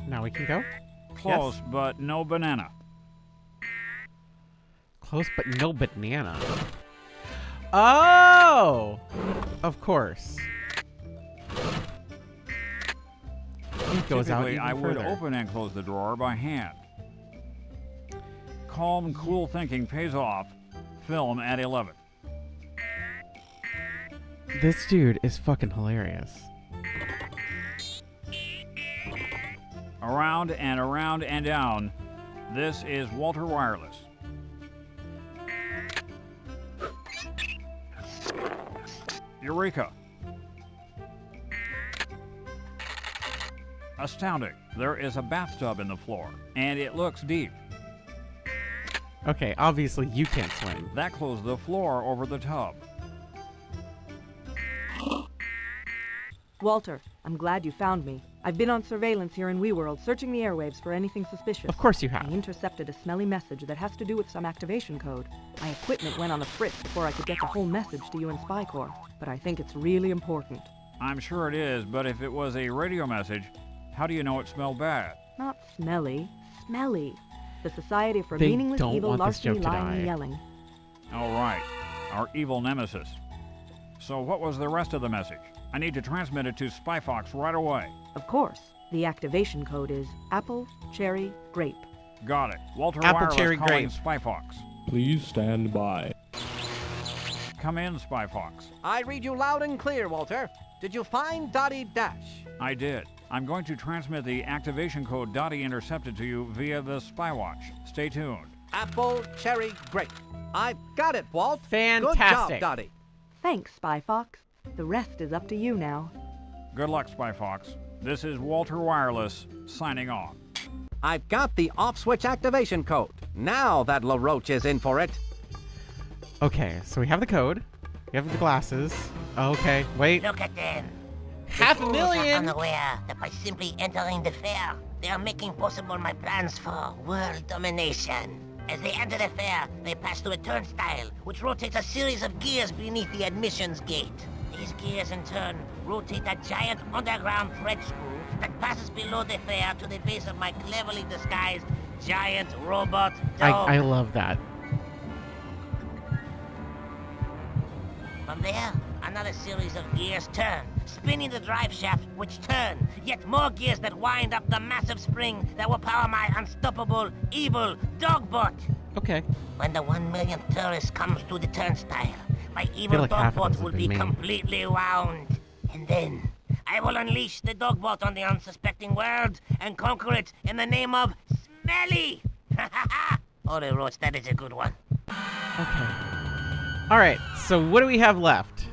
Now we can go? Close, Yes. but no banana. Close, but no banana. Oh! Of course. It goes out Typically, even I would further. open and close the drawer by hand. Calm, cool thinking pays off. Film at 11. This dude is fucking hilarious. Around and around and down. This is Walter Wireless. Eureka! Astounding. There is a bathtub in the floor, and it looks deep. Okay, obviously you can't swim. That closed the floor over the tub. Walter, I'm glad you found me. I've been on surveillance here in WeWorld, searching the airwaves for anything suspicious. Of course you have. I intercepted a smelly message that has to do with some activation code. My equipment went on the fritz before I could get the whole message to you in Spy Corps, but I think it's really important. I'm sure it is, but if it was a radio message, how do you know it smelled bad? Not smelly, smelly. The Society for They Meaningless don't Evil, want this Larceny, joke to Lying, die. and Yelling. All right, our evil nemesis. So what was the rest of the message? I need to transmit it to SpyFox right away. Of course. The activation code is apple, cherry, grape. Got it. Walter Apple, Wireless cherry, calling grape. SpyFox. Please stand by. Come in, SpyFox. I read you loud and clear, Walter. Did you find Dottie Dash? I did. I'm going to transmit the activation code Dottie intercepted to you via the SpyWatch. Stay tuned. Apple, cherry, grape. I've got it, Walt. Fantastic. Good job, Dottie. Thanks, SpyFox. The rest is up to you now. Good luck, SpyFox. This is Walter Wireless, signing off. I've got the off-switch activation code. Now that LaRoche is in for it. Okay, so we have the code. We have the glasses. Okay, wait. Look at them. $500,000! The fools are unaware that by simply entering the fair, they are making possible my plans for world domination. As they enter the fair, they pass through a turnstile, which rotates a series of gears beneath the admissions gate. These gears, in turn, rotate a giant underground thread screw that passes below the fair to the base of my cleverly disguised giant robot dome. I love that. From there, another series of gears turn, spinning the drive shaft, which turn. Yet more gears that wind up the massive spring that will power my unstoppable, evil dogbot. Okay. When the 1 millionth tourist comes to the turnstile, my feel evil like half of dogbot this will has be been me. completely wound. And then, I will unleash the dogbot on the unsuspecting world and conquer it in the name of Smelly! Ha ha ha! Oh, the roach, that is a good one. Okay. Alright, so what do we have left?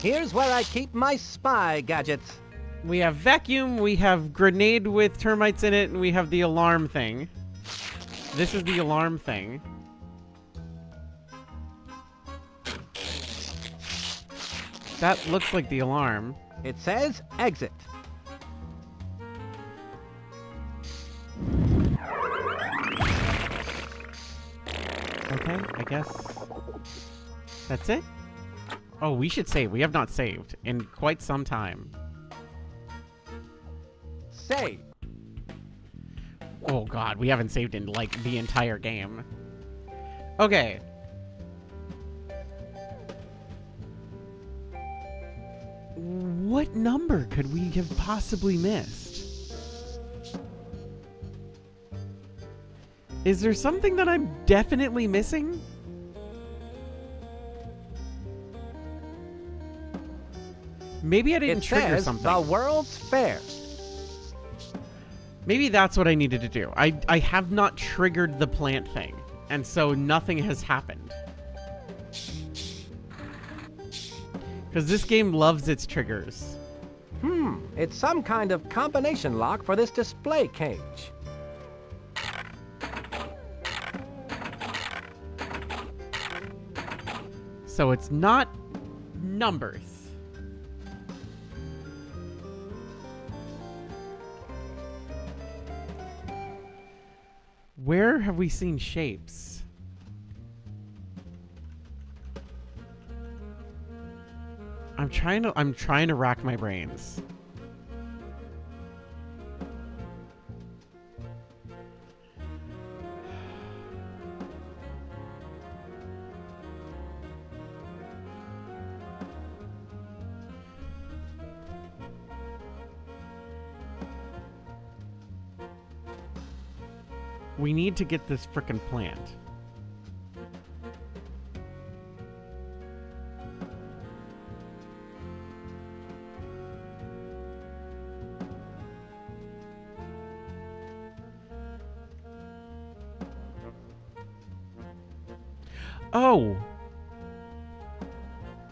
Here's where I keep my spy gadgets. We have vacuum, we have grenade with termites in it, and we have the alarm thing. This is the alarm thing. That looks like the alarm. It says exit. Okay, I guess. That's it? Oh, we should save. We have not saved in quite some time. Save. Oh god, we haven't saved in like the entire game. Okay. What number could we have possibly missed? Is there something that I'm definitely missing? Maybe I didn't trigger something. The World's Fair. Maybe that's what I needed to do. I have not triggered the plant thing, and so nothing has happened. Because this game loves its triggers. It's some kind of combination lock for this display cage. So it's not numbers. Where have we seen shapes? I'm trying to rack my brains. We need to get this frickin' plant. Oh!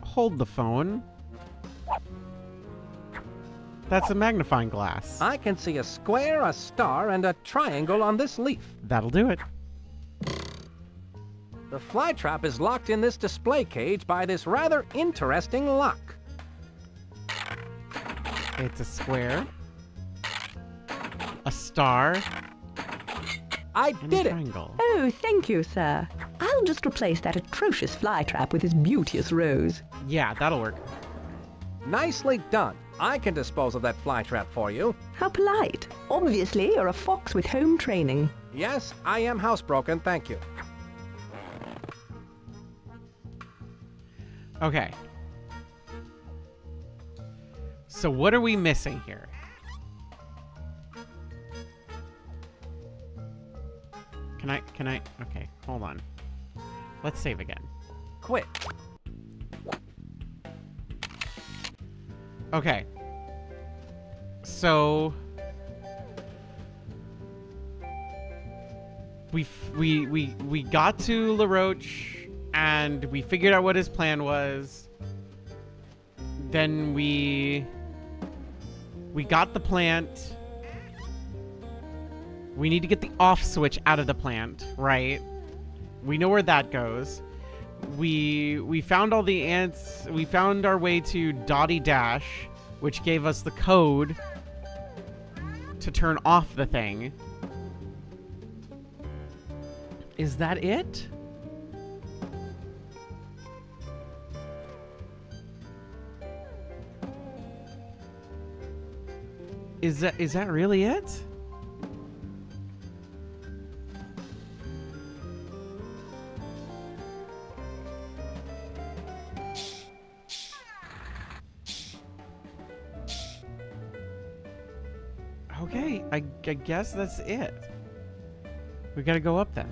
Hold the phone. That's a magnifying glass. I can see a square, a star, and a triangle on this leaf. That'll do it. The flytrap is locked in this display cage by this rather interesting lock. It's a square, a star, I and did a it! triangle. Oh, thank you, sir. I'll just replace that atrocious flytrap with this beauteous rose. Yeah, that'll work. Nicely done. I can dispose of that flytrap for you. How polite. Obviously, you're a fox with home training. Yes, I am housebroken, thank you. Okay. So what are we missing here? Can I? Okay, hold on. Let's save again. Quit. Okay. So we got to LaRoche and we figured out what his plan was. Then we got the plant. We need to get the off switch out of the plant, right? We know where that goes. We found all the ants. We found our way to Dottie Dash, which gave us the code to turn off the thing. Is that it? Is that really it? Okay, I guess that's it. We gotta go up then.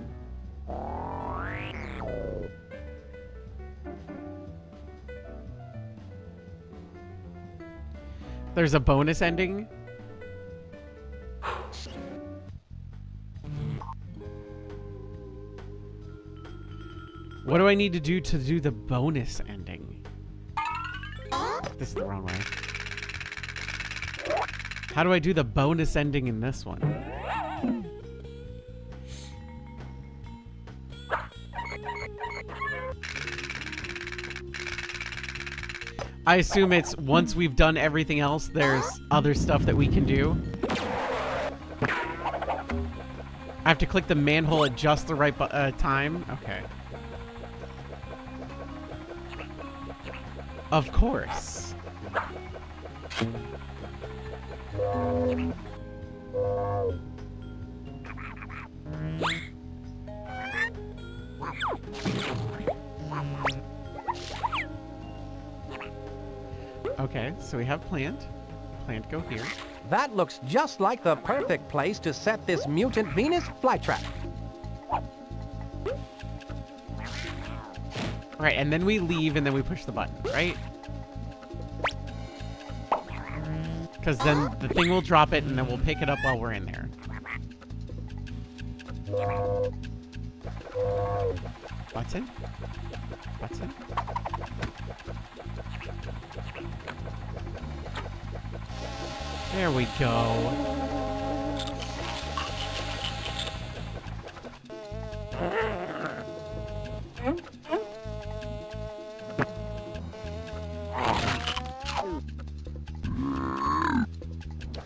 There's a bonus ending. What do I need to do the bonus ending? This is the wrong way. How do I do the bonus ending in this one? I assume it's once we've done everything else, there's other stuff that we can do. I have to click the manhole at just the right time? Okay. Of course. Okay, so we have plant. Plant go here. That looks just like the perfect place to set this mutant Venus flytrap. Right, and then we leave and then we push the button, right? Because then the thing will drop it and then we'll pick it up while we're in there. Button? Button? There we go.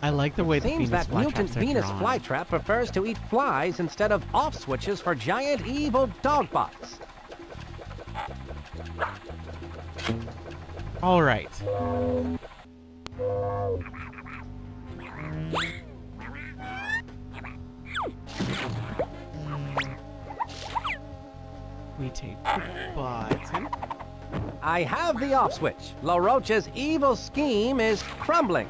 I like the way the Seems Venus that mutant flytraps are Venus drawn. flytrap prefers to eat flies instead of off switches for giant evil dog bots. All right. We take the button. I have the off switch. LaRoche's evil scheme is crumbling.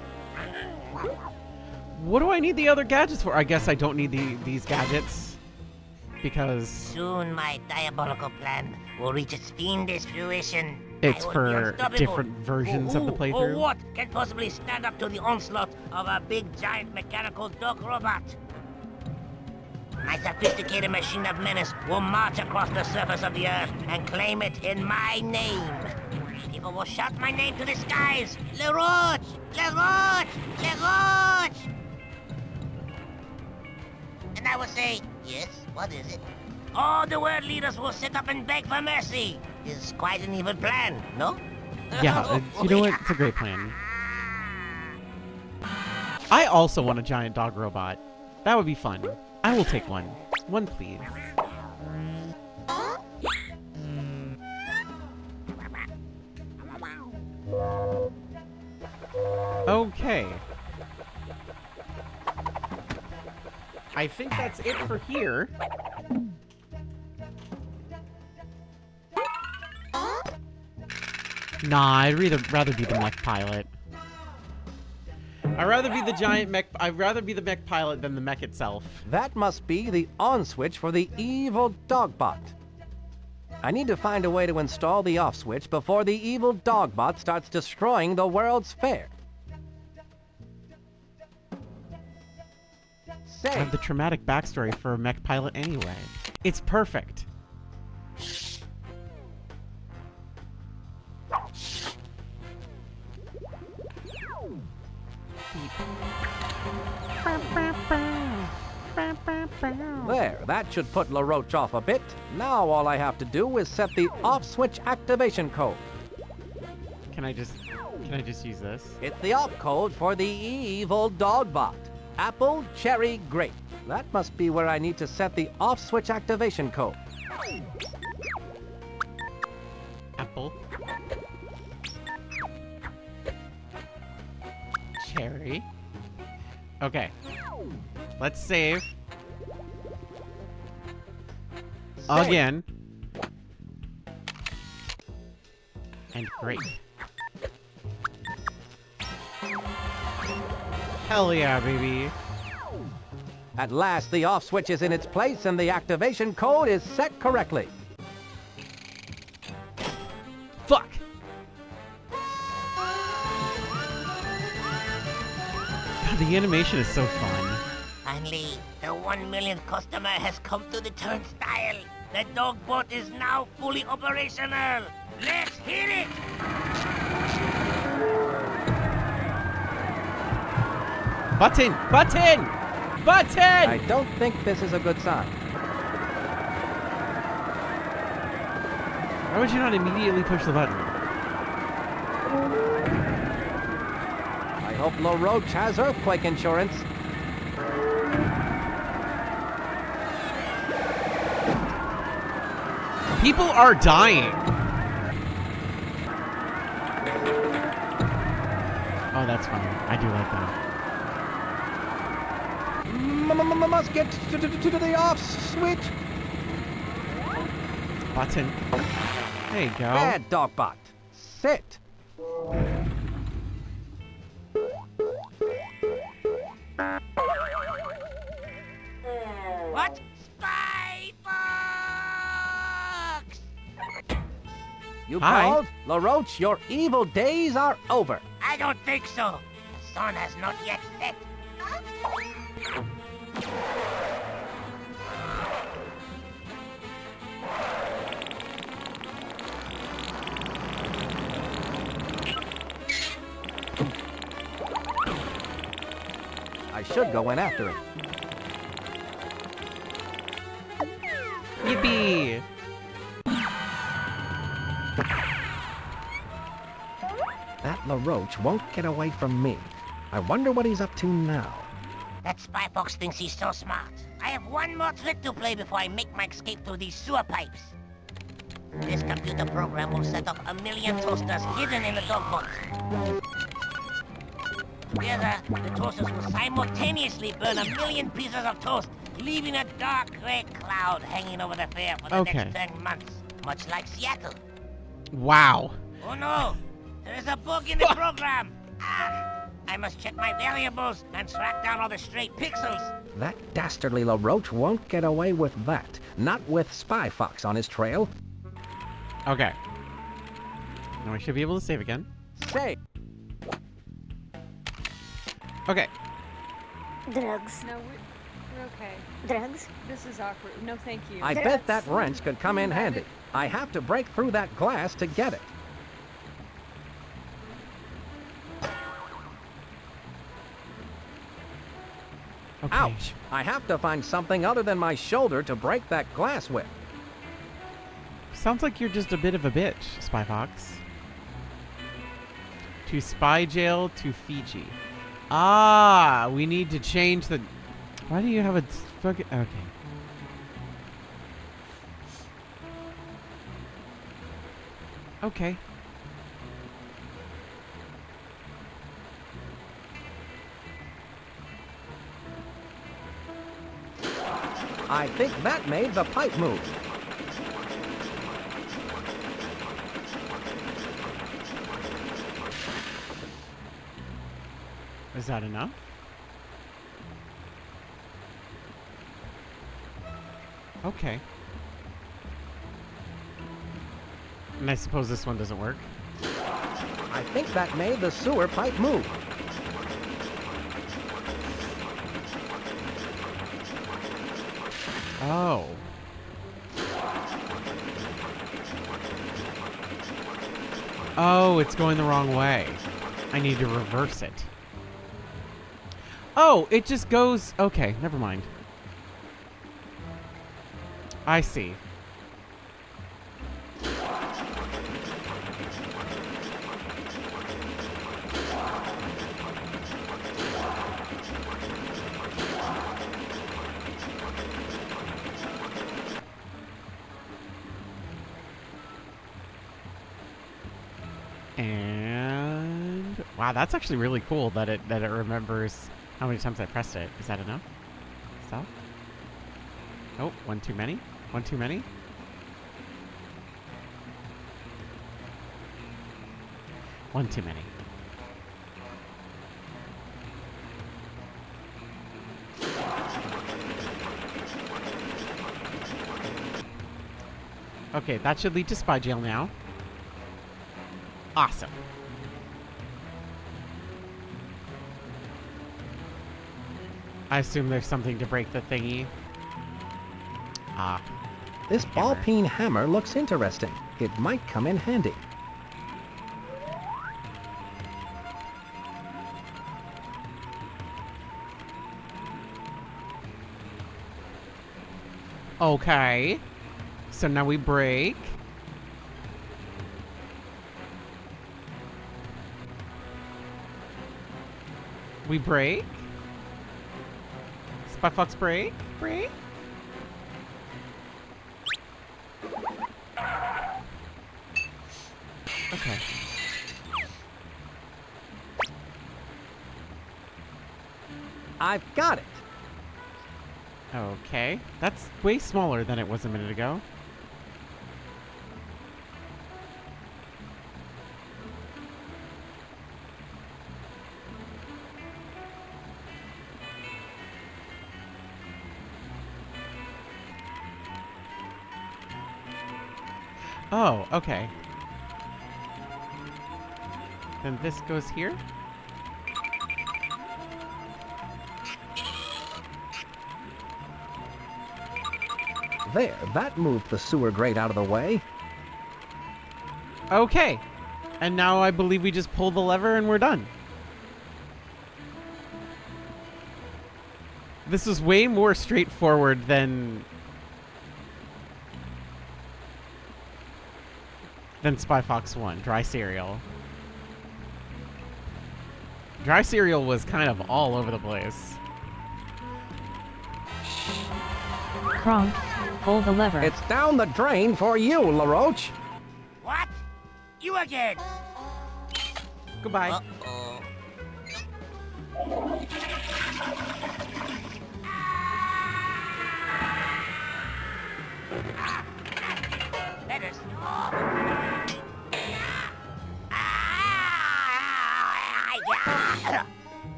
What do I need the other gadgets for? I guess I don't need these gadgets. Because Soon my diabolical plan will reach its fiendish fruition. it's I will be for unstoppable. different versions of the playthrough. Or what can possibly stand up to the onslaught of a big, giant mechanical dog robot? My sophisticated machine of menace will march across the surface of the earth and claim it in my name. People will shout my name to the skies. LaRoche! LaRoche! LaRoche! And I will say, yes, what is it? All the world leaders will sit up and beg for mercy. It's quite an evil plan, no? Yeah, you know what? It's a great plan. I also want a giant dog robot. That would be fun. I will take one. One, please. Okay. I think that's it for here. Nah, I'd rather be the mech pilot. I'd rather be the giant mech. I'd rather be the mech pilot than the mech itself. That must be the on switch for the evil dog bot. I need to find a way to install the off switch before the evil dog bot starts destroying the World's Fair. I have the traumatic backstory for a mech pilot anyway. It's perfect. There, that should put LaRoche off a bit. Now all I have to do is set the off switch activation code. Can I just use this? It's the off code for the evil dog bot. Apple, cherry, grape. That must be where I need to set the off switch activation code. Apple. Cherry. Okay. Let's save. Again. And great. Hell yeah, baby. At last, the off switch is in its place and the activation code is set correctly. Fuck! God, the animation is so fun. Finally, the 1 millionth customer has come to the turnstile. The dog bot is now fully operational. Let's hit it! Button! Button! Button! I don't think this is a good sign. Why would you not immediately push the button? I hope LaRoche has earthquake insurance. People are dying. Oh, that's funny. I do like that. Must get to the off switch. Button. There you go. Bad Dogbot. Sit. What? Spy Fox! You Hi. called? LaRoche, your evil days are over. I don't think so. The sun has not yet set. I should go in after it. Yippee! That LaRoche won't get away from me. I wonder what he's up to now. That Spy Fox thinks he's so smart. I have one more trick to play before I make my escape through these sewer pipes. This computer program will set off 1,000,000 toasters hidden in the dog box. Together, the toasters will simultaneously burn 1,000,000 pieces of toast, leaving a dark gray cloud hanging over the fair for the next 10 months, much like Seattle. Wow. Oh no! There is a bug in the program! Ah! I must check my variables and track down all the stray pixels. That dastardly LaRoche won't get away with that. Not with Spy Fox on his trail. Okay. Now we should be able to save again. Save. Okay. Drugs. No, we're okay. Drugs? This is awkward. No, thank you. I bet that wrench could come in handy. I have to break through that glass to get it. Okay. Ouch! I have to find something other than my shoulder to break that glass with. Sounds like you're just a bit of a bitch, Spy Fox. To spy jail to Fiji. Ah, we need to change the... Why do you have a fucking... Okay. Okay. I think that made the pipe move. Is that enough? Okay. And I suppose this one doesn't work. I think that made the sewer pipe move. Oh. Oh, it's going the wrong way. I need to reverse it. Oh, it just goes... Okay, never mind. I see. And wow, that's actually really cool that it remembers how many times I pressed it. Is that enough? Stop. Oh, one too many? One too many? One too many. Okay, that should lead to spy jail now. Awesome. I assume there's something to break the thingy. Ah. This ball peen hammer looks interesting. It might come in handy. Okay. So now we break. We break. Spy Fox break. Break. Okay. I've got it. Okay. That's way smaller than it was a minute ago. Oh, okay. Then this goes here? There, that moved the sewer grate out of the way. Okay. And now I believe we just pull the lever and we're done. This is way more straightforward than Spy Fox 1, Dry Cereal. Dry Cereal was kind of all over the place. Kronk, pull the lever. It's down the drain for you, LaRoche. What? You again? Goodbye. Uh-oh. Let us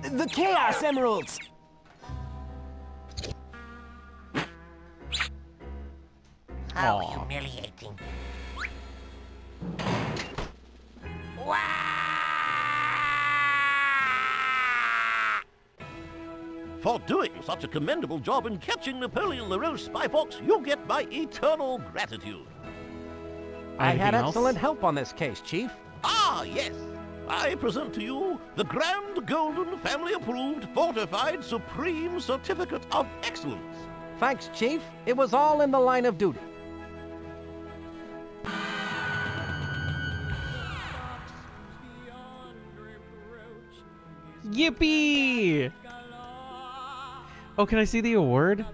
The Chaos Emeralds! How humiliating. For doing such a commendable job in catching Napoleon LaRoche, Spy Fox, you get my eternal gratitude. I had Anything excellent else? help on this case, Chief. Ah, yes. I present to you the Grand Golden Family Approved Fortified Supreme Certificate of Excellence. Thanks, Chief. It was all in the line of duty. Yippee! Oh, can I see the award?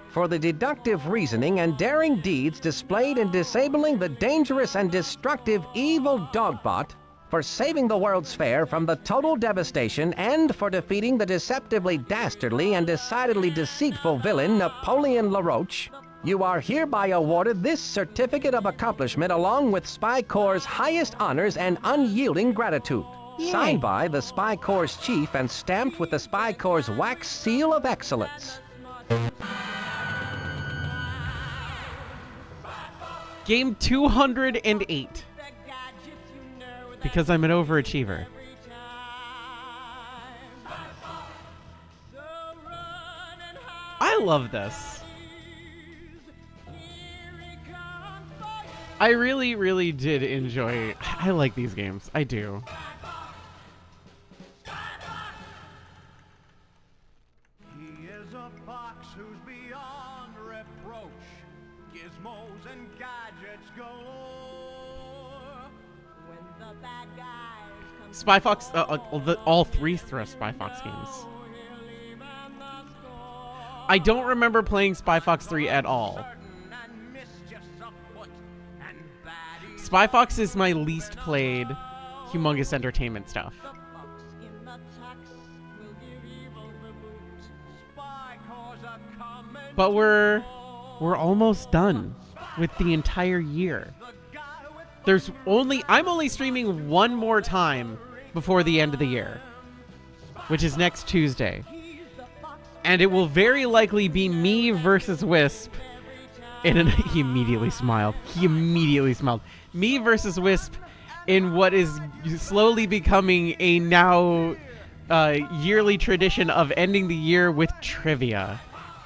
For the deductive reasoning and daring deeds displayed in disabling the dangerous and destructive evil Dogbot, for saving the World's Fair from the total devastation, and for defeating the deceptively dastardly and decidedly deceitful villain Napoleon LaRoche, you are hereby awarded this certificate of accomplishment along with Spy Corps' highest honors and unyielding gratitude. Yay. Signed by the Spy Corps' chief and stamped with the Spy Corps' wax seal of excellence. Game 208. Because I'm an overachiever. I love this. I really, really did enjoy. I like these games. I do. He is a fox who's beyond reproach. Gizmos and gadgets galore. When the bad guys come Spy Fox, all three Spy Fox games. I don't remember playing Spy Fox 3 at all. Spy Fox is my least played Humongous Entertainment stuff. But we're almost done with the entire year. I'm only streaming one more time before the end of the year, which is next Tuesday. And it will very likely be me versus Wisp. He immediately smiled. Me versus Wisp in what is slowly becoming a now yearly tradition of ending the year with trivia.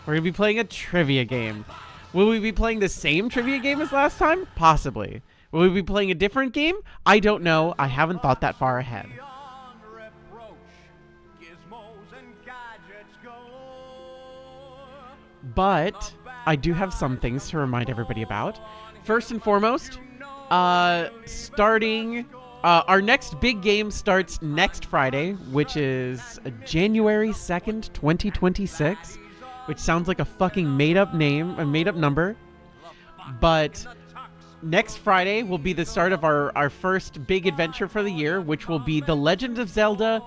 We're going to be playing a trivia game. Will we be playing the same trivia game as last time? Possibly. Will we be playing a different game? I don't know. I haven't thought that far ahead. But I do have some things to remind everybody about. First and foremost, starting our next big game starts next Friday, which is January 2nd, 2026, which sounds like a fucking made-up name, a made-up number. But next Friday will be the start of our first big adventure for the year, which will be The Legend of Zelda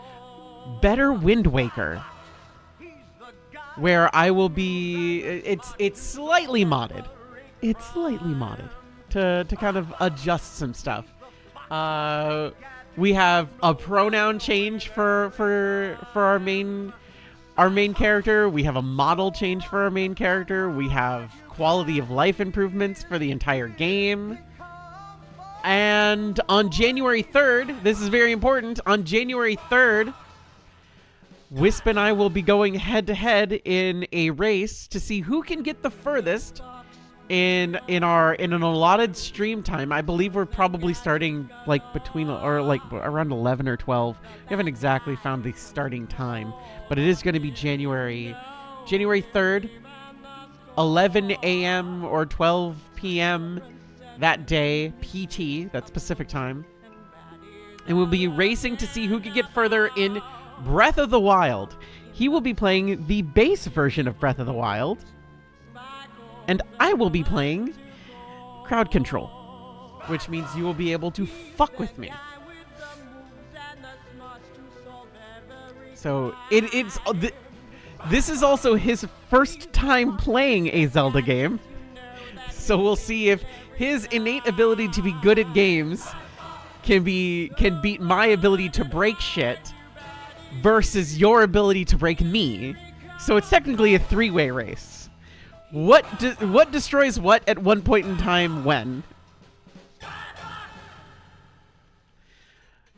Better Wind Waker. where I will be. It's slightly modded. It's slightly modded to kind of adjust some stuff. We have a pronoun change for our main character. We have a model change for our main character. We have quality of life improvements for the entire game. And on January 3rd, this is very important, on January 3rd, Wisp and I will be going head-to-head in a race to see who can get the furthest in an allotted stream time. I believe we're probably starting like around 11 or 12. We haven't exactly found the starting time, but it is going to be January 3rd, 11 a.m. or 12 p.m. that day, PT, that's Pacific time. And we'll be racing to see who can get further in Breath of the Wild. He will be playing the base version of Breath of the Wild, and I will be playing Crowd Control, which means you will be able to fuck with me. So this is also his first time playing a Zelda game. So we'll see if his innate ability to be good at games can beat my ability to break shit versus your ability to break me. So it's technically a three-way race. What destroys what at one point in time when?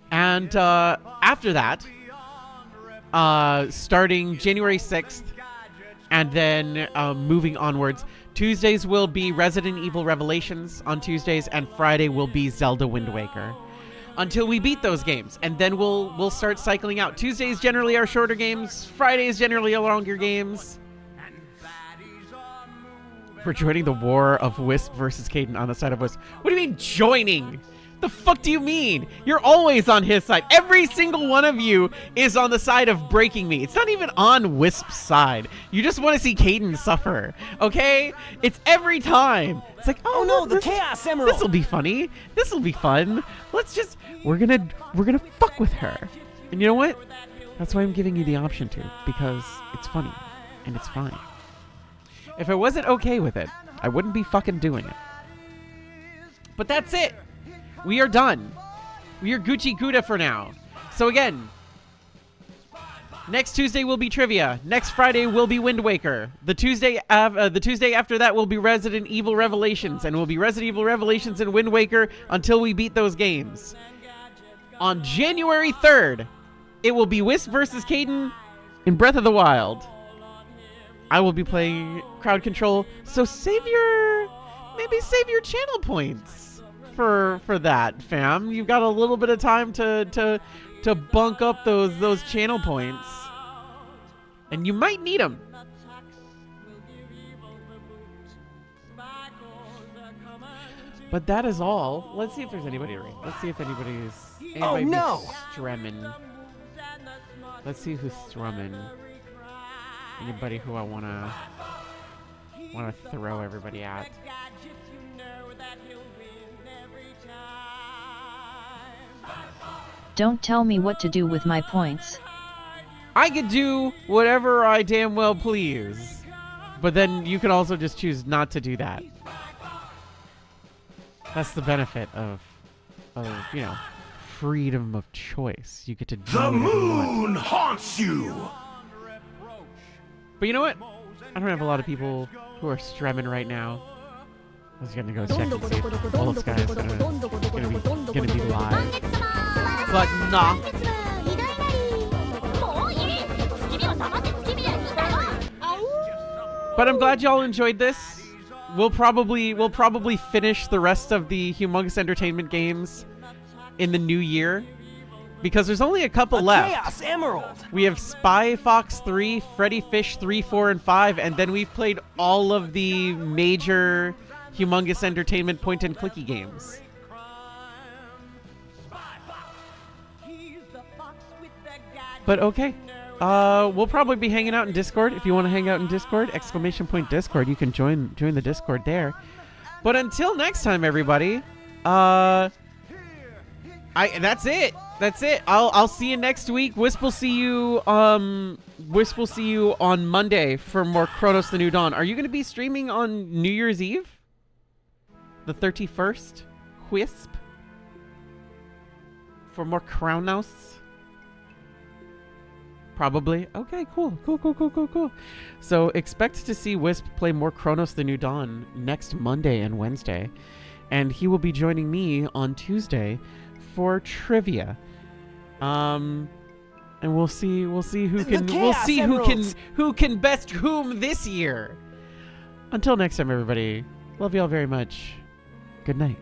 And after that, starting January 6th, and then moving onwards, Tuesdays will be Resident Evil Revelations on Tuesdays, and Friday will be Zelda Wind Waker. Until we beat those games, and then we'll start cycling out. Tuesdays generally are shorter games. Fridays generally are longer games. We're joining the war of Wisp versus Kdin on the side of Wisp. What do you mean joining? The fuck do you mean? You're always on his side. Every single one of you is on the side of breaking me. It's not even on Wisp's side. You just want to see Kdin suffer, okay? It's every time. It's like, oh no, the Chaos Emerald. This will be funny. This will be fun. We're gonna fuck with her. And you know what? That's why I'm giving you the option to, because it's funny and it's fine. If I wasn't okay with it, I wouldn't be fucking doing it. But that's it. We are done. We are Gucci Kuda for now. So again, next Tuesday will be trivia. Next Friday will be Wind Waker. The Tuesday after that will be Resident Evil Revelations, and will be Resident Evil Revelations and Wind Waker until we beat those games. On January 3rd, it will be Wisp versus Kdin in Breath of the Wild. I will be playing Crowd Control, so save your channel points for that, fam. You've got a little bit of time to bunk up those channel points, and you might need them. But that is all. Let's see if there's anybody around. Let's see if anybody's strumming. Let's see who's strumming. Anybody who I wanna throw everybody at. Don't tell me what to do with my points. I could do whatever I damn well please. But then you can also just choose not to do that. That's the benefit of freedom of choice. You get to do whatever you want. The moon haunts you! But you know what? I don't have a lot of people who are stremming right now. I was gonna go check and see if all this guy's gonna be live. But nah. But I'm glad y'all enjoyed this. We'll probably finish the rest of the Humongous Entertainment games in the new year, because there's only a couple left. Chaos Emerald. We have Spy Fox 3, Freddy Fish 3, 4, and 5, and then we've played all of the major Humongous Entertainment point-and-clicky games. But okay. We'll probably be hanging out in Discord. If you want to hang out in Discord, !Discord, you can join the Discord there. But until next time, everybody, that's it. That's it. I'll see you next week. Wisp will see you on Monday for more Chronos: The New Dawn. Are you going to be streaming on New Year's Eve? The 31st? Wisp? For more Chronos? Probably. Okay, cool. Cool. So expect to see Wisp play more Chronos: The New Dawn next Monday and Wednesday. And he will be joining me on Tuesday for trivia. And we'll see who can best whom this year. Until next time, everybody. Love y'all very much. Good night.